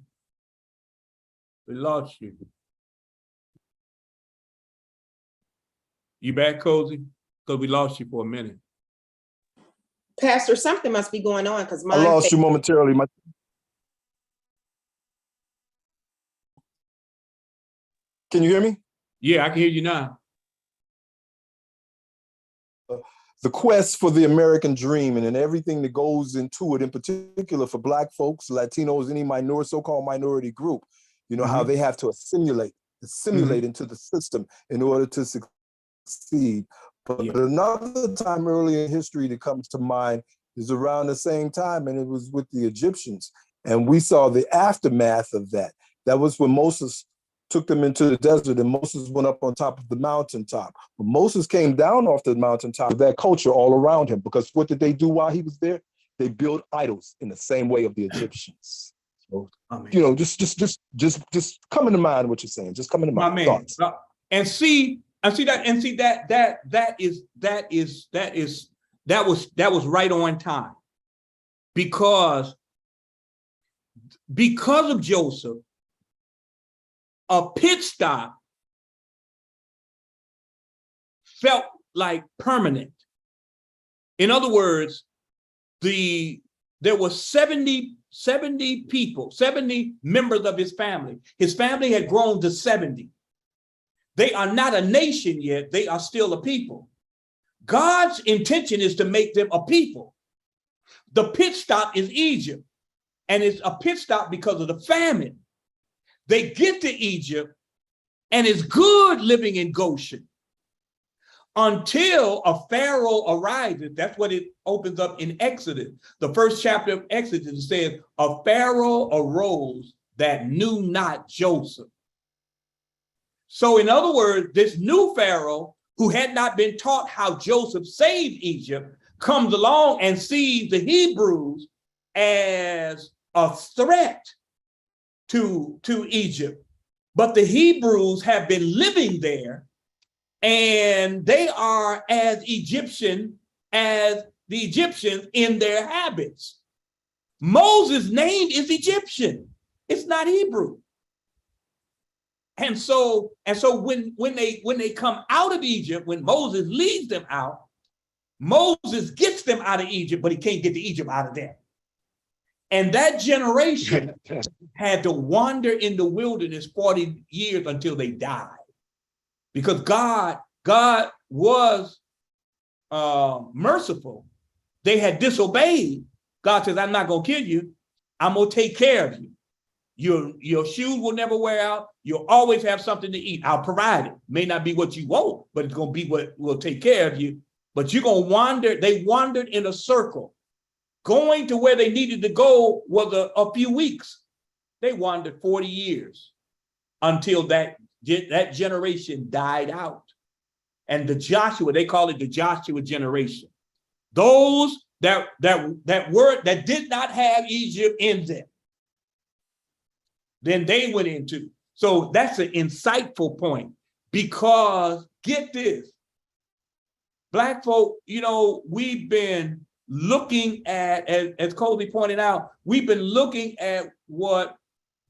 lost you. You back, Cozy? Because we lost you for a minute. Pastor, something must be going on because I lost you momentarily. Can you hear me? Yeah, I can hear you now. The quest for the American dream and then everything that goes into it, in particular for Black folks, Latinos, any so-called minority group, you know, how they have to assimilate into the system in order to succeed. But another time early in history that comes to mind is around the same time, and it was with the Egyptians. And we saw the aftermath of that. That was when Moses took them into the desert, and Moses went up on top of the mountaintop. But Moses came down off the mountaintop with that culture all around him, because what did they do while he was there? They built idols in the same way of the Egyptians. So, you know, just coming to mind what you're saying. Just coming to mind. My man. Thoughts. And see that was right on time. Because of Joseph, a pit stop felt like permanent. In other words, there were 70 people, 70 members of his family. His family had grown to 70. They are not a nation yet, they are still a people. God's intention is to make them a people. The pit stop is Egypt, and it's a pit stop because of the famine. They get to Egypt, and it's good living in Goshen until a Pharaoh arises. That's what it opens up in Exodus. The first chapter of Exodus says, a Pharaoh arose that knew not Joseph. So in other words, this new Pharaoh, who had not been taught how Joseph saved Egypt, comes along and sees the Hebrews as a threat to Egypt. But the Hebrews have been living there, and they are as Egyptian as the Egyptians in their habits. Moses' name is Egyptian. It's not Hebrew. And so when they come out of Egypt, when Moses leads them out, Moses gets them out of Egypt, but he can't get to Egypt out of them. And that generation had to wander in the wilderness 40 years until they died. Because God was merciful. They had disobeyed. God says, I'm not going to kill you. I'm going to take care of you. Your shoes will never wear out. You'll always have something to eat. I'll provide it. May not be what you want, but it's going to be what will take care of you. But you're going to wander. They wandered in a circle. Going to where they needed to go was a few weeks. They wandered 40 years until that generation died out. And they call it the Joshua generation. Those that did not have Egypt in them, then they went into. So that's an insightful point, because get this, Black folk, you know, we've been looking at, as Colby pointed out, we've been looking at what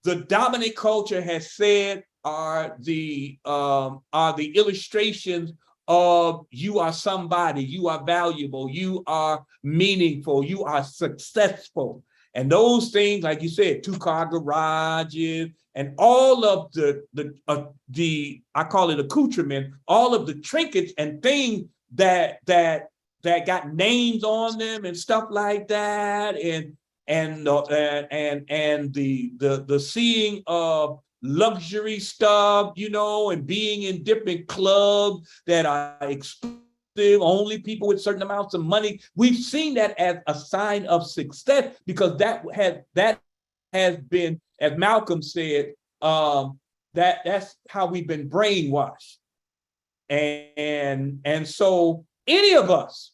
the dominant culture has said are the illustrations of you are somebody, you are valuable, you are meaningful, you are successful. And those things, like you said, 2-car garages and all of the I call it accoutrement, all of the trinkets and things that got names on them and stuff like that. and the seeing of luxury stuff, you know, and being in different clubs that are exclusive, only people with certain amounts of money. We've seen that as a sign of success because that has been, as Malcolm said, that's how we've been brainwashed. And so any of us,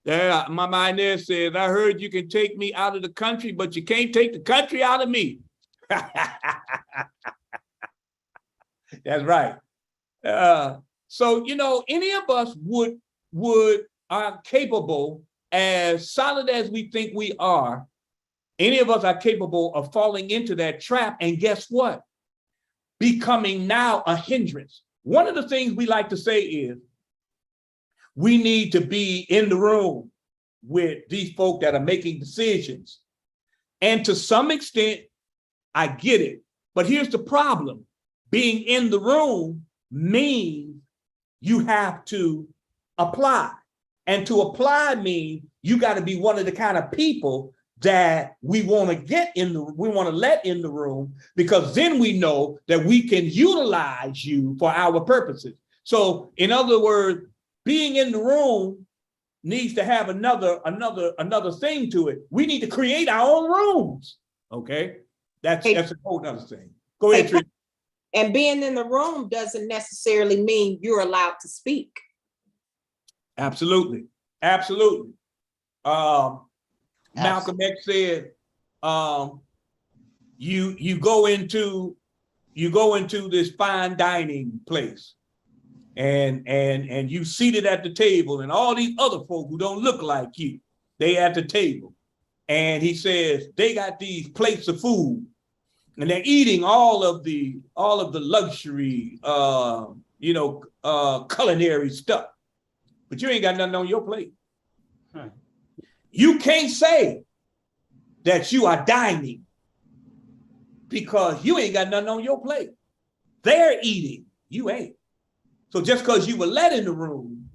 yeah, my mind there says, I heard you can take me out of the country, but you can't take the country out of me. That's right. So, you know, any of us are capable, as solid as we think we are, any of us are capable of falling into that trap. And guess what? Becoming now a hindrance. One of the things we like to say is, we need to be in the room with these folk that are making decisions. And to some extent, I get it. But here's the problem. Being in the room means you have to apply. And to apply means you got to be one of the kind of people that we want to let in the room, because then we know that we can utilize you for our purposes. So in other words, being in the room needs to have another thing to it. We need to create our own rooms. Okay, that's a whole other thing. Go ahead, Trinity. And being in the room doesn't necessarily mean you're allowed to speak. Absolutely. Malcolm X said, you go into this fine dining place, and you seated at the table, and all these other folk who don't look like you, they at the table. And he says they got these plates of food, and they're eating all of the luxury, culinary stuff, but you ain't got nothing on your plate. You can't say that you are dining because you ain't got nothing on your plate. They're eating, you ain't. So just because you were let in the room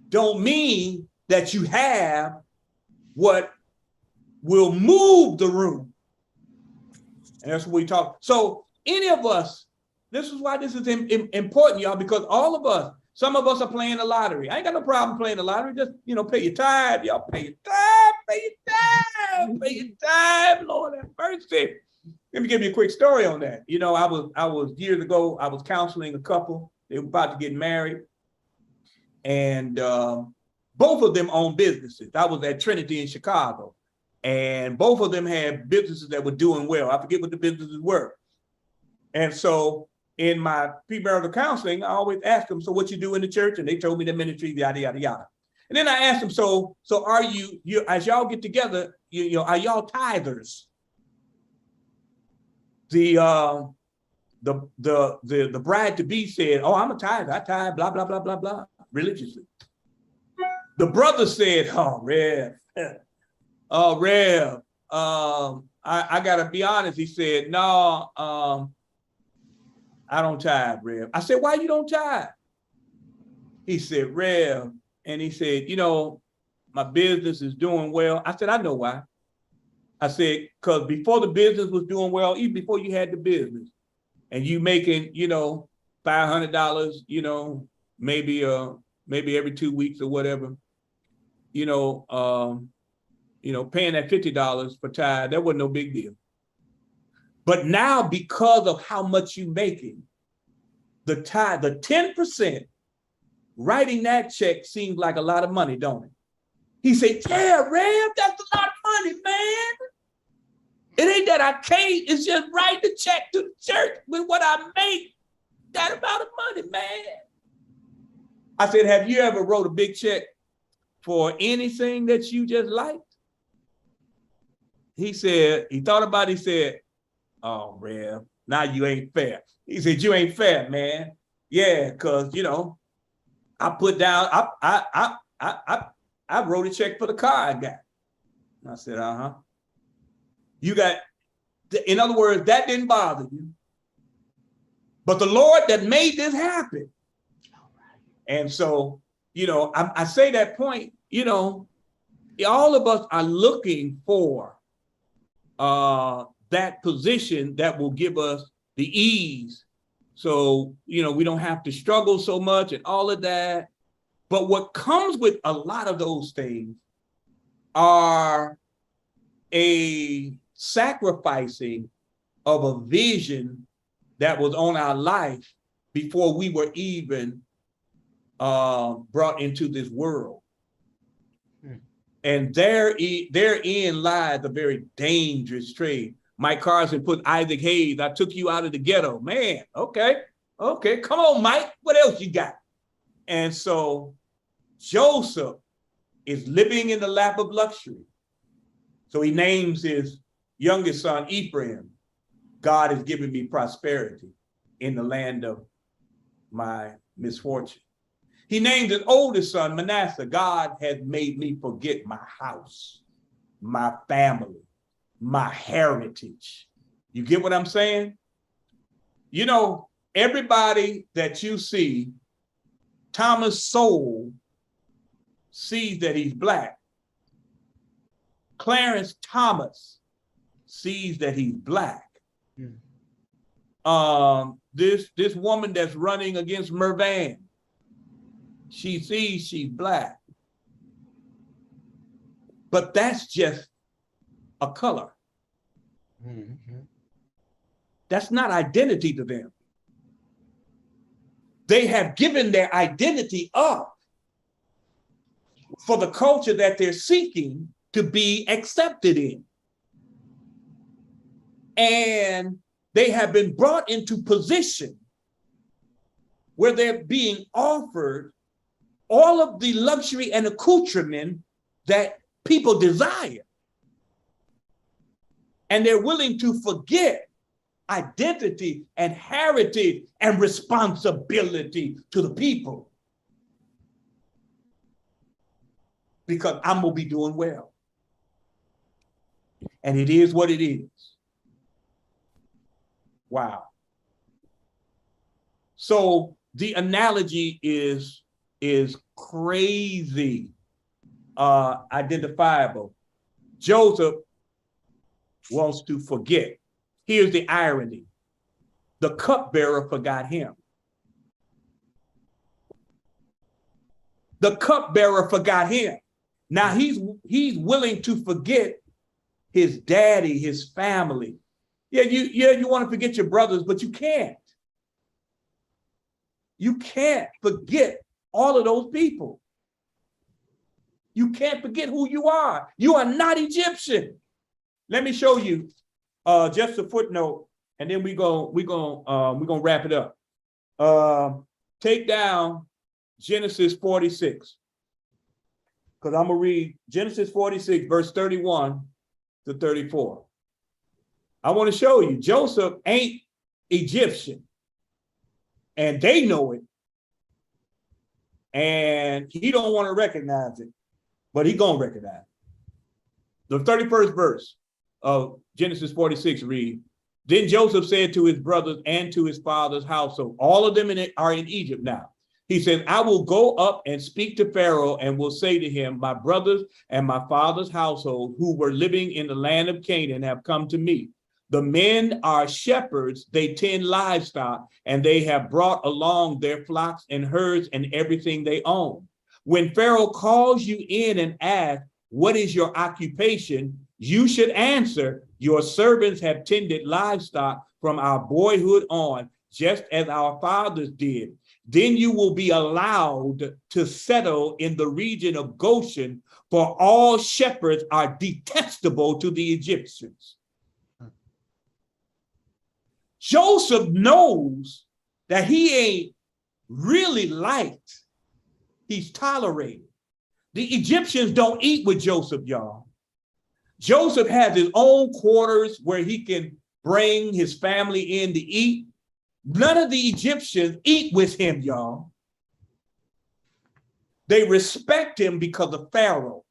don't mean that you have what will move the room. And that's what we talk. So any of us, this is why this is important, y'all, because all of us, some of us are playing the lottery. I ain't got no problem playing the lottery. Just, pay your tithe, y'all. Pay your tithe, Lord have mercy. Let me give you a quick story on that. I was years ago, I was counseling a couple. They were about to get married. And both of them owned businesses. I was at Trinity in Chicago. And both of them had businesses that were doing well. I forget what the businesses were. And so in my premarital counseling, I always ask them, so what you do in the church? And they told me the ministry, yada, yada, yada. And then I asked them, so are you as y'all get together, are y'all tithers? The bride to be said, oh, I'm a tither. I tithe, blah, blah, blah, blah, blah, religiously. The brother said, oh, Rev, I gotta be honest. He said, no, I don't tithe, Rev. I said, why you don't tithe? He said, Rev, and he said, my business is doing well. I said, I know why. I said, because before the business was doing well, even before you had the business, and you making, $500, maybe every 2 weeks or whatever, paying that $50 for tithe, that wasn't no big deal. But now, because of how much you making, the tithe, the 10%, writing that check seems like a lot of money, don't it? He said, yeah, Rev, that's a lot of money, man. It ain't that I can't, it's just write the check to the church with what I make, that amount of money, man. I said, have you ever wrote a big check for anything that you just liked? He said, he thought about it, he said, oh, Rev, now you ain't fair. He said, you ain't fair, man. Yeah, because, I put down, I wrote a check for the car I got. And I said, you got, in other words, that didn't bother you. But the Lord that made this happen. And so, I say that point, all of us are looking for that position that will give us the ease. So, we don't have to struggle so much and all of that. But what comes with a lot of those things are a sacrificing of a vision that was on our life before we were even brought into this world. And therein lies a very dangerous trade. Mike Carson put Isaac Hayes, I took you out of the ghetto. Man, okay, come on, Mike, what else you got? And so Joseph is living in the lap of luxury. So he names his youngest son Ephraim. God has given me prosperity in the land of my misfortune. He named his oldest son Manasseh. God has made me forget my house, my family, my heritage. You get what I'm saying? Everybody that you see, Thomas Sowell sees that he's Black. Clarence Thomas sees that he's Black. This woman that's running against Mervan, she sees she's Black. But that's just a color. That's not identity to them. They have given their identity up for the culture that they're seeking to be accepted in. And they have been brought into position where they're being offered all of the luxury and accoutrement that people desire. And they're willing to forget identity and heritage and responsibility to the people. Because I'm gonna be doing well. And it is what it is. Wow. So the analogy is crazy identifiable. Joseph wants to forget. Here's the irony. The cupbearer forgot him. The cupbearer forgot him. Now he's willing to forget his daddy, his family. You want to forget your brothers, but you can't. You can't forget all of those people. You can't forget who you are. You are not Egyptian. Let me show you just a footnote, and then we're gonna wrap it up. Take down Genesis 46, because I'm gonna read Genesis 46, verse 31 to 34. I want to show you Joseph ain't Egyptian, and they know it, and he don't want to recognize it, but he gonna recognize it. The 31st verse of Genesis 46 read, then Joseph said to his brothers and to his father's household, all of them are in Egypt now. He said, I will go up and speak to Pharaoh and will say to him, my brothers and my father's household who were living in the land of Canaan have come to me. The men are shepherds, they tend livestock, and they have brought along their flocks and herds and everything they own. When Pharaoh calls you in and asks, what is your occupation? You should answer, your servants have tended livestock from our boyhood on, just as our fathers did. Then you will be allowed to settle in the region of Goshen, for all shepherds are detestable to the Egyptians. Joseph knows that he ain't really liked. He's tolerated. The Egyptians don't eat with Joseph, y'all. Joseph has his own quarters where he can bring his family in to eat. None of the Egyptians eat with him, y'all. They respect him because of Pharaoh.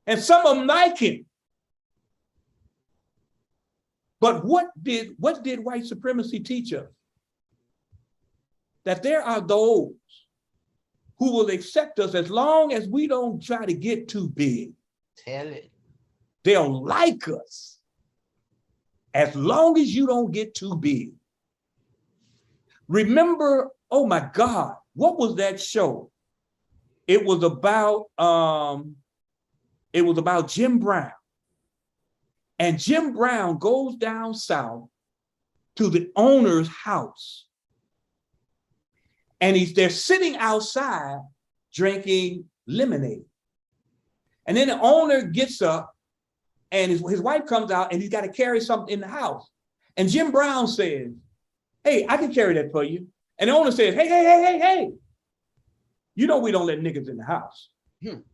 And some of them like him. But what did white supremacy teach us? That there are those who will accept us as long as we don't try to get too big. Tell it. They'll like us as long as you don't get too big. Remember, oh my God, what was that show? It was about Jim Brown. And Jim Brown goes down south to the owner's house. And they're sitting outside drinking lemonade. And then the owner gets up and his wife comes out and he's got to carry something in the house. And Jim Brown says, hey, I can carry that for you. And the owner says, hey. You know we don't let niggas in the house. In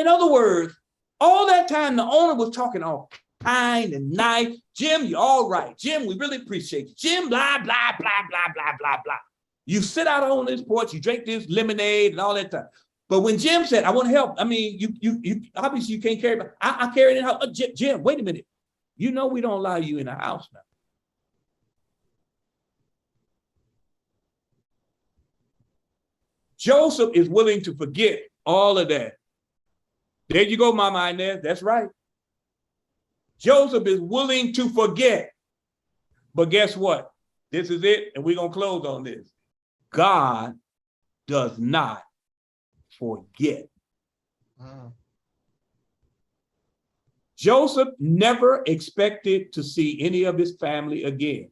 other words, all that time the owner was talking all kind and nice. Jim, you're all right. Jim, we really appreciate you. Jim, blah, blah, blah, blah, blah, blah, blah. You sit out on this porch, you drink this lemonade and all that stuff. But when Jim said, I want to help, I mean, you obviously you can't carry, but I carry it in the house. Jim, wait a minute. You know we don't allow you in the house now. Joseph is willing to forget all of that. There you go, Mama Inez. That's right. Joseph is willing to forget. But guess what? This is it, and we're going to close on this. God does not forget. Joseph never expected to see any of his family again.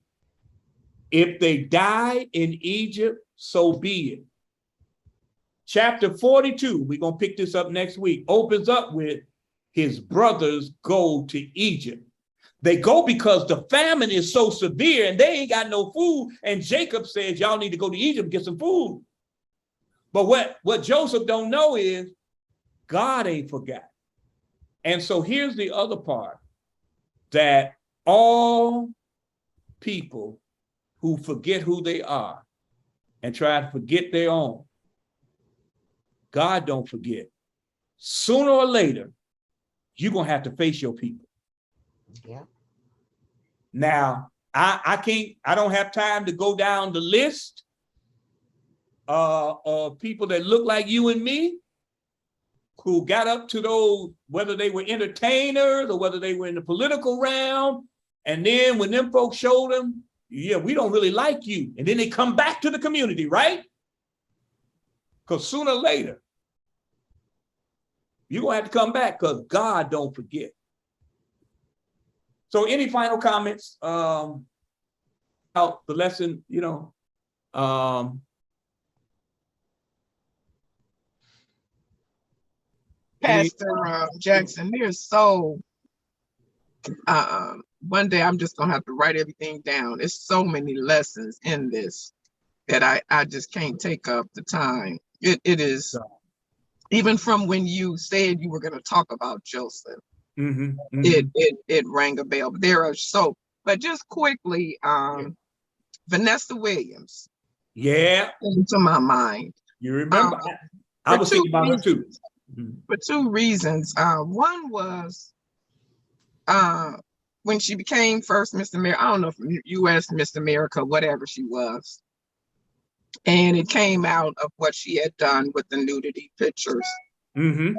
If they die in Egypt, so be it. Chapter 42, we're going to pick this up next week, opens up with his brothers go to Egypt. They go because the famine is so severe and they ain't got no food. And Jacob says, y'all need to go to Egypt and get some food. But what Joseph don't know is God ain't forgot. And so here's the other part, that all people who forget who they are and try to forget their own, God don't forget. Sooner or later, you're going to have to face your people. Yeah. Now, I don't have time to go down the list of people that look like you and me, who got up to those, whether they were entertainers or whether they were in the political realm. And then when them folks showed them, yeah, we don't really like you. And then they come back to the community, right? Because sooner or later, you're going to have to come back because God don't forget. So any final comments about the lesson, Pastor Jackson, there's so, one day I'm just gonna have to write everything down. There's so many lessons in this that I just can't take up the time. It is, even from when you said you were gonna talk about Joseph, it rang a bell. There are so, but just quickly, Vanessa Williams. Yeah. Into my mind. You remember? I was thinking about her too. For two reasons. One was when she became first Miss America, I don't know if US Miss America, whatever she was. And it came out of what she had done with the nudity pictures. And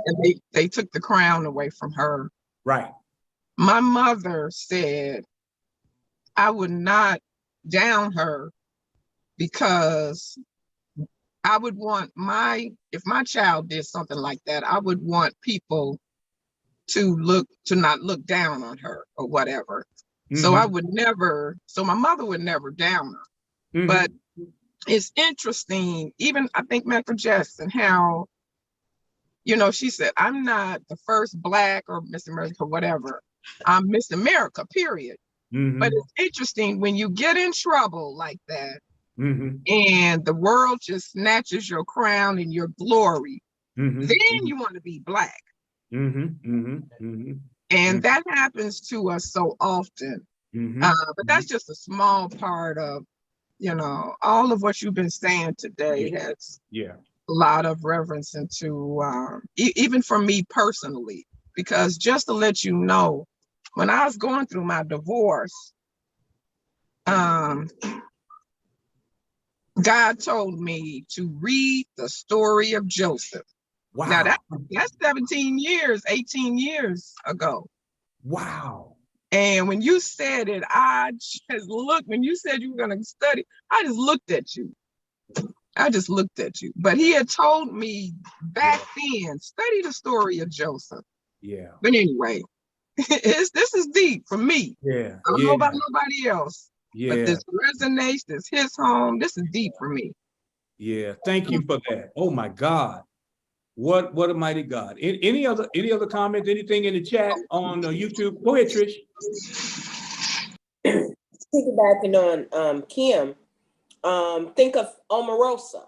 they took the crown away from her. Right. My mother said, I would not down her because I would want if my child did something like that, I would want people to not look down on her or whatever. So my mother would never down her. But it's interesting, even I think Michael Jackson, how, she said, I'm not the first Black or Miss America or whatever. I'm Miss America, period. But it's interesting when you get in trouble like that, and the world just snatches your crown and your glory, then you want to be Black. And that happens to us so often. But that's just a small part of, all of what you've been saying today has a lot of reverence into, even for me personally, because just to let you know, when I was going through my divorce, God told me to read the story of Joseph. Wow. Now that's 17 years, 18 years ago. Wow. And when you said it, I just looked, when you said you were going to study, I just looked at you. I just looked at you. But he had told me back then, study the story of Joseph. Yeah. But anyway, this is deep for me. Yeah. I don't know about nobody else. Yeah. But this resonates, this hits home. This is deep for me. Yeah. Thank you for that. Oh my God. What a mighty God. Any other comments, anything in the chat on YouTube? Go ahead, Trish. Piggybacking on Kim, think of Omarosa.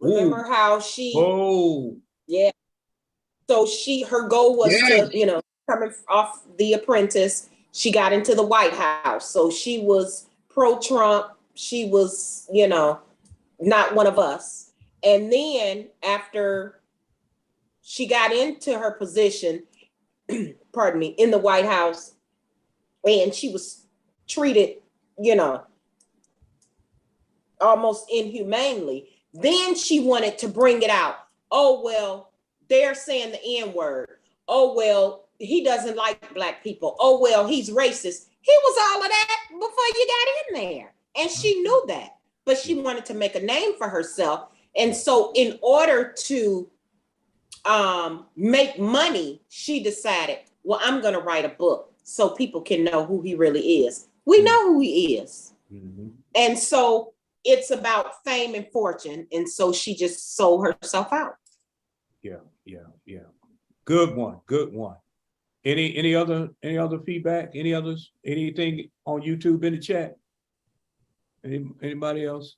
Remember how she yeah. So her goal was to, coming off The Apprentice, she got into the White House. So she was pro-Trump. She was, not one of us. And then after she got into her position, pardon me, in the White House, and she was treated, almost inhumanely. Then she wanted to bring it out. Oh, well, they're saying the N-word. Oh, well, he doesn't like Black people. Oh, well, he's racist. He was all of that before you got in there. And she knew that, but she wanted to make a name for herself. And so in order to make money, she decided, well, I'm going to write a book so people can know who he really is. We know who he is. Mm-hmm. And so it's about fame and fortune. And so she just sold herself out. Yeah. Good one. Any other feedback? Anything on YouTube in the chat? Anybody else?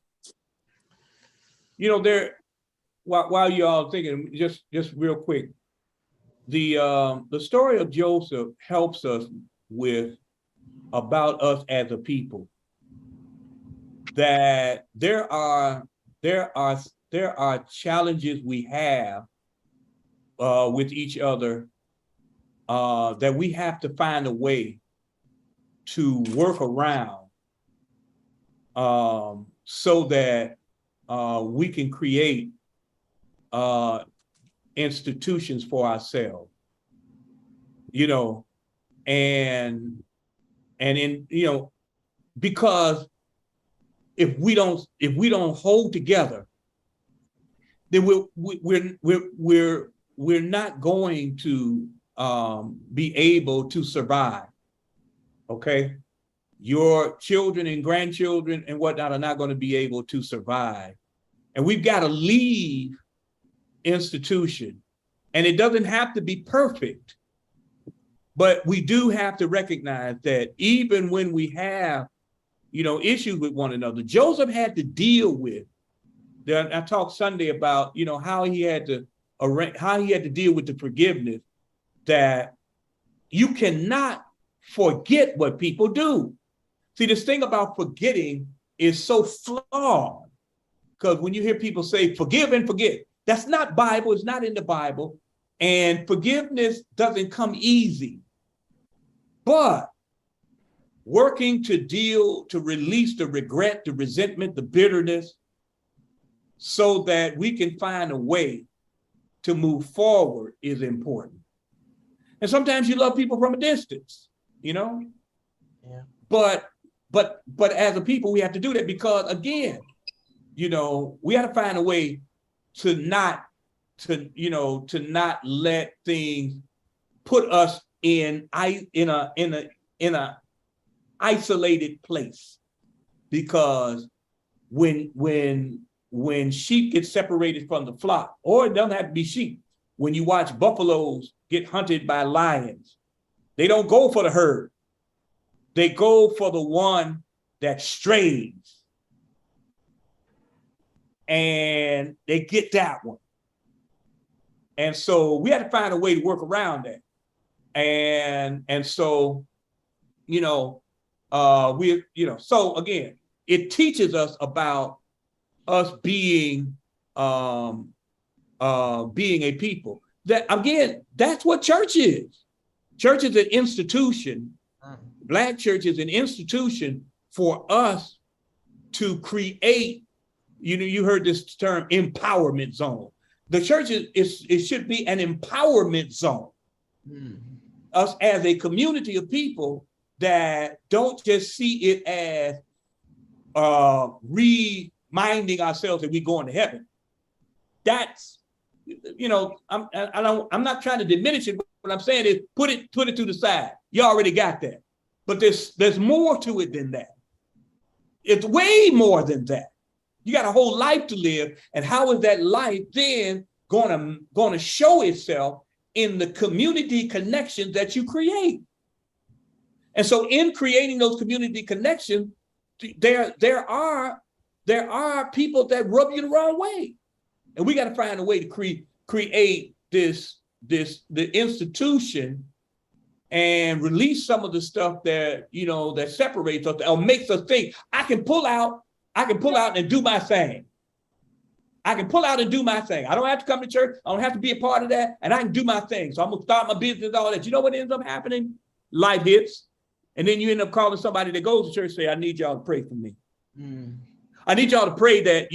While you all thinking, just real quick, the story of Joseph helps us with about us as a people, that there are challenges we have with each other that we have to find a way to work around so that we can create institutions for ourselves, because if we don't hold together, then we're not going to be able to survive. Okay, your children and grandchildren and whatnot are not going to be able to survive, and we've got to leave institution. And it doesn't have to be perfect, but we do have to recognize that even when we have, issues with one another, Joseph had to deal with. I talked Sunday about, how he had to deal with the forgiveness, that you cannot forget what people do. See, this thing about forgetting is so flawed, because when you hear people say forgive and forget, that's not Bible. It's not in the Bible. And forgiveness doesn't come easy. But working to release the regret, the resentment, the bitterness, so that we can find a way to move forward is important. And sometimes you love people from a distance, Yeah. But as a people, we have to do that because, again, we have to find a way to not let things put us in a isolated place, because when sheep get separated from the flock, or it doesn't have to be sheep, when you watch buffaloes get hunted by lions, they don't go for the herd, they go for the one that strays, and they get that one. And so we had to find a way to work around that. And so, so again, it teaches us about us being a people. That, again, that's what church is. Church is an institution. Black church is an institution for us to create You know, you heard this term empowerment zone. The church it should be an empowerment zone. Us as a community of people that don't just see it as reminding ourselves that we're going to heaven. That's, you know, I'm not trying to diminish it. What I'm saying is put it to the side. You already got that. But there's more to it than that. It's way more than that. You got a whole life to live, and how is that life then going to show itself in the community connections that you create? And so, in creating those community connections, there are people that rub you the wrong way, and we got to find a way to create the institution and release some of the stuff that, you know, that separates us or makes us think I can pull out and do my thing. I can pull out and do my thing. I don't have to come to church. I don't have to be a part of that. And I can do my thing. So I'm going to start my business, all that. You know what ends up happening? Life hits. And then you end up calling somebody that goes to church, say, I need y'all to pray for me. I need y'all to pray that,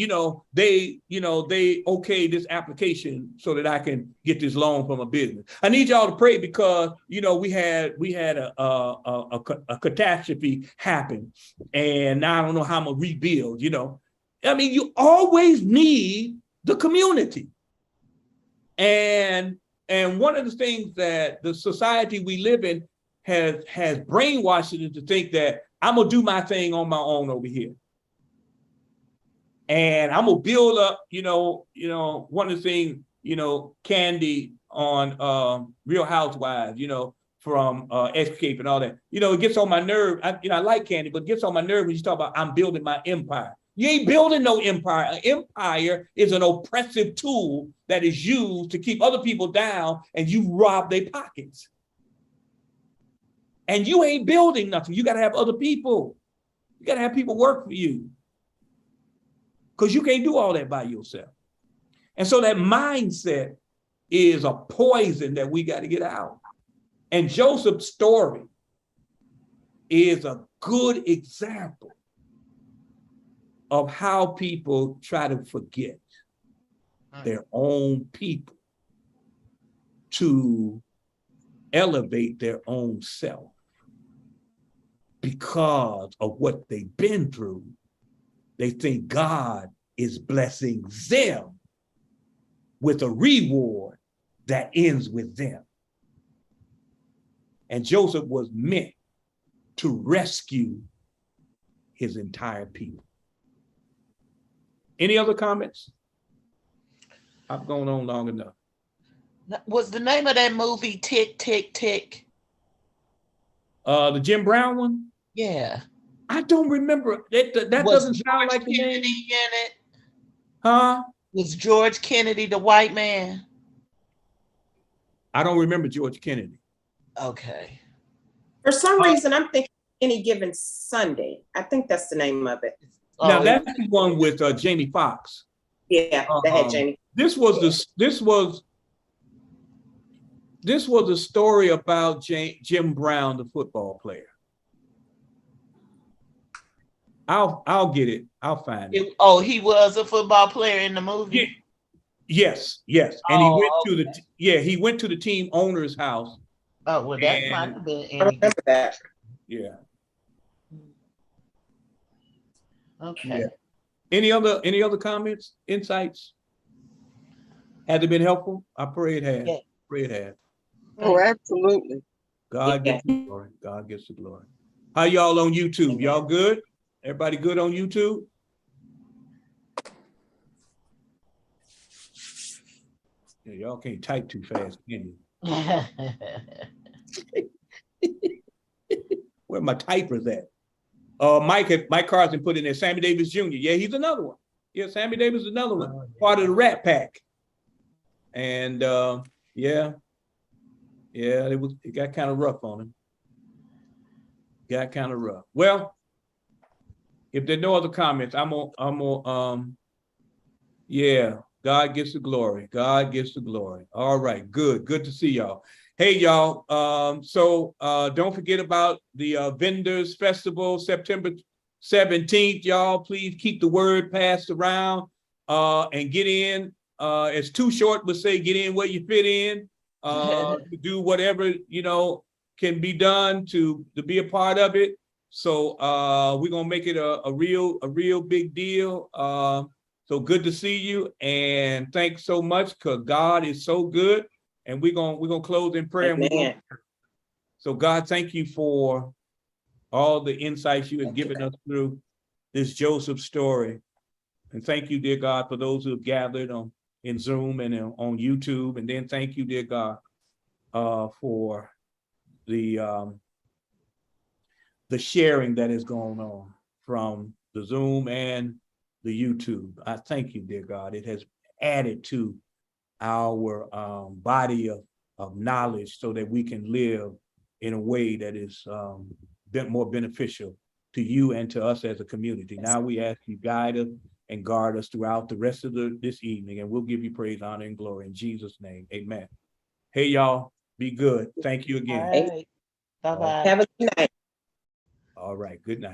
they okay this application so that I can get this loan from a business. I need y'all to pray because, we had a catastrophe happen, and now I don't know how I'm gonna rebuild, I mean, you always need the community. And one of the things that the society we live in has brainwashed it to think that I'm gonna do my thing on my own over here. And I'm gonna build up, one of the things, Candy on Real Housewives, from Escape and all that. It gets on my nerve. I like Candy, but it gets on my nerve when you talk about I'm building my empire. You ain't building no empire. An empire is an oppressive tool that is used to keep other people down, and you rob their pockets. And you ain't building nothing. You got to have other people. You got to have people work for you, because you can't do all that by yourself. And so that mindset is a poison that we got to get out. And Joseph's story is a good example of how people try to forget their own people to elevate their own self because of what they've been through. They think God is blessing them with a reward that ends with them. And Joseph was meant to rescue his entire people. Any other comments? I've gone on long enough. Was the name of that movie Tick, Tick, Tick? The Jim Brown one? Yeah. I don't remember. That doesn't sound like the name. In it? Huh? Was George Kennedy the white man? I don't remember George Kennedy. Okay. For some reason, I'm thinking Any Given Sunday. I think that's the name of it. Now that's the one with Jamie Foxx. Yeah, that had Jamie. This was a story about Jim Brown, the football player. I'll get it. I'll find it. He was a football player in the movie? Yes. And he went to the team owner's house. Oh, well, that might have been I remember that. Yeah. Okay. Yeah. Any other comments, insights? Has it been helpful? I pray it has. Yeah. Pray it has. Oh, absolutely. God gets the glory. God gets the glory. How y'all on YouTube? Y'all good? Everybody good on YouTube? Yeah, y'all can't type too fast, can you? Where my typers at? Mike Carson put in there, Sammy Davis Jr. Yeah, he's another one. Yeah, Sammy Davis is another one. Part of the Rat Pack. And it got kind of rough on him. Got kind of rough. Well, if there are no other comments, I'm on God gets the glory. God gets the glory. All right, good to see y'all. Hey, y'all, so don't forget about the Vendors Festival, September 17th, y'all, please keep the word passed around and get in. It's too short, but say get in where you fit in, to do whatever, you know, can be done to be a part of it. So we're gonna make it a real big deal. So good to see you, and thanks so much, because God is so good. And we're gonna close in prayer. Amen. So God, thank you for all the insights you have given us through this Joseph story. And thank you, dear God, for those who have gathered in Zoom and on YouTube. And then thank you, dear God, for the sharing that is going on from the Zoom and the YouTube. I thank you, dear God. It has added to our body of knowledge so that we can live in a way that is more beneficial to you and to us as a community. Now we ask you guide us and guard us throughout the rest of this evening, and we'll give you praise, honor, and glory in Jesus' name. Amen. Hey, y'all, be good. Thank you again. All right. Bye-bye. Have a good night. All right, good night.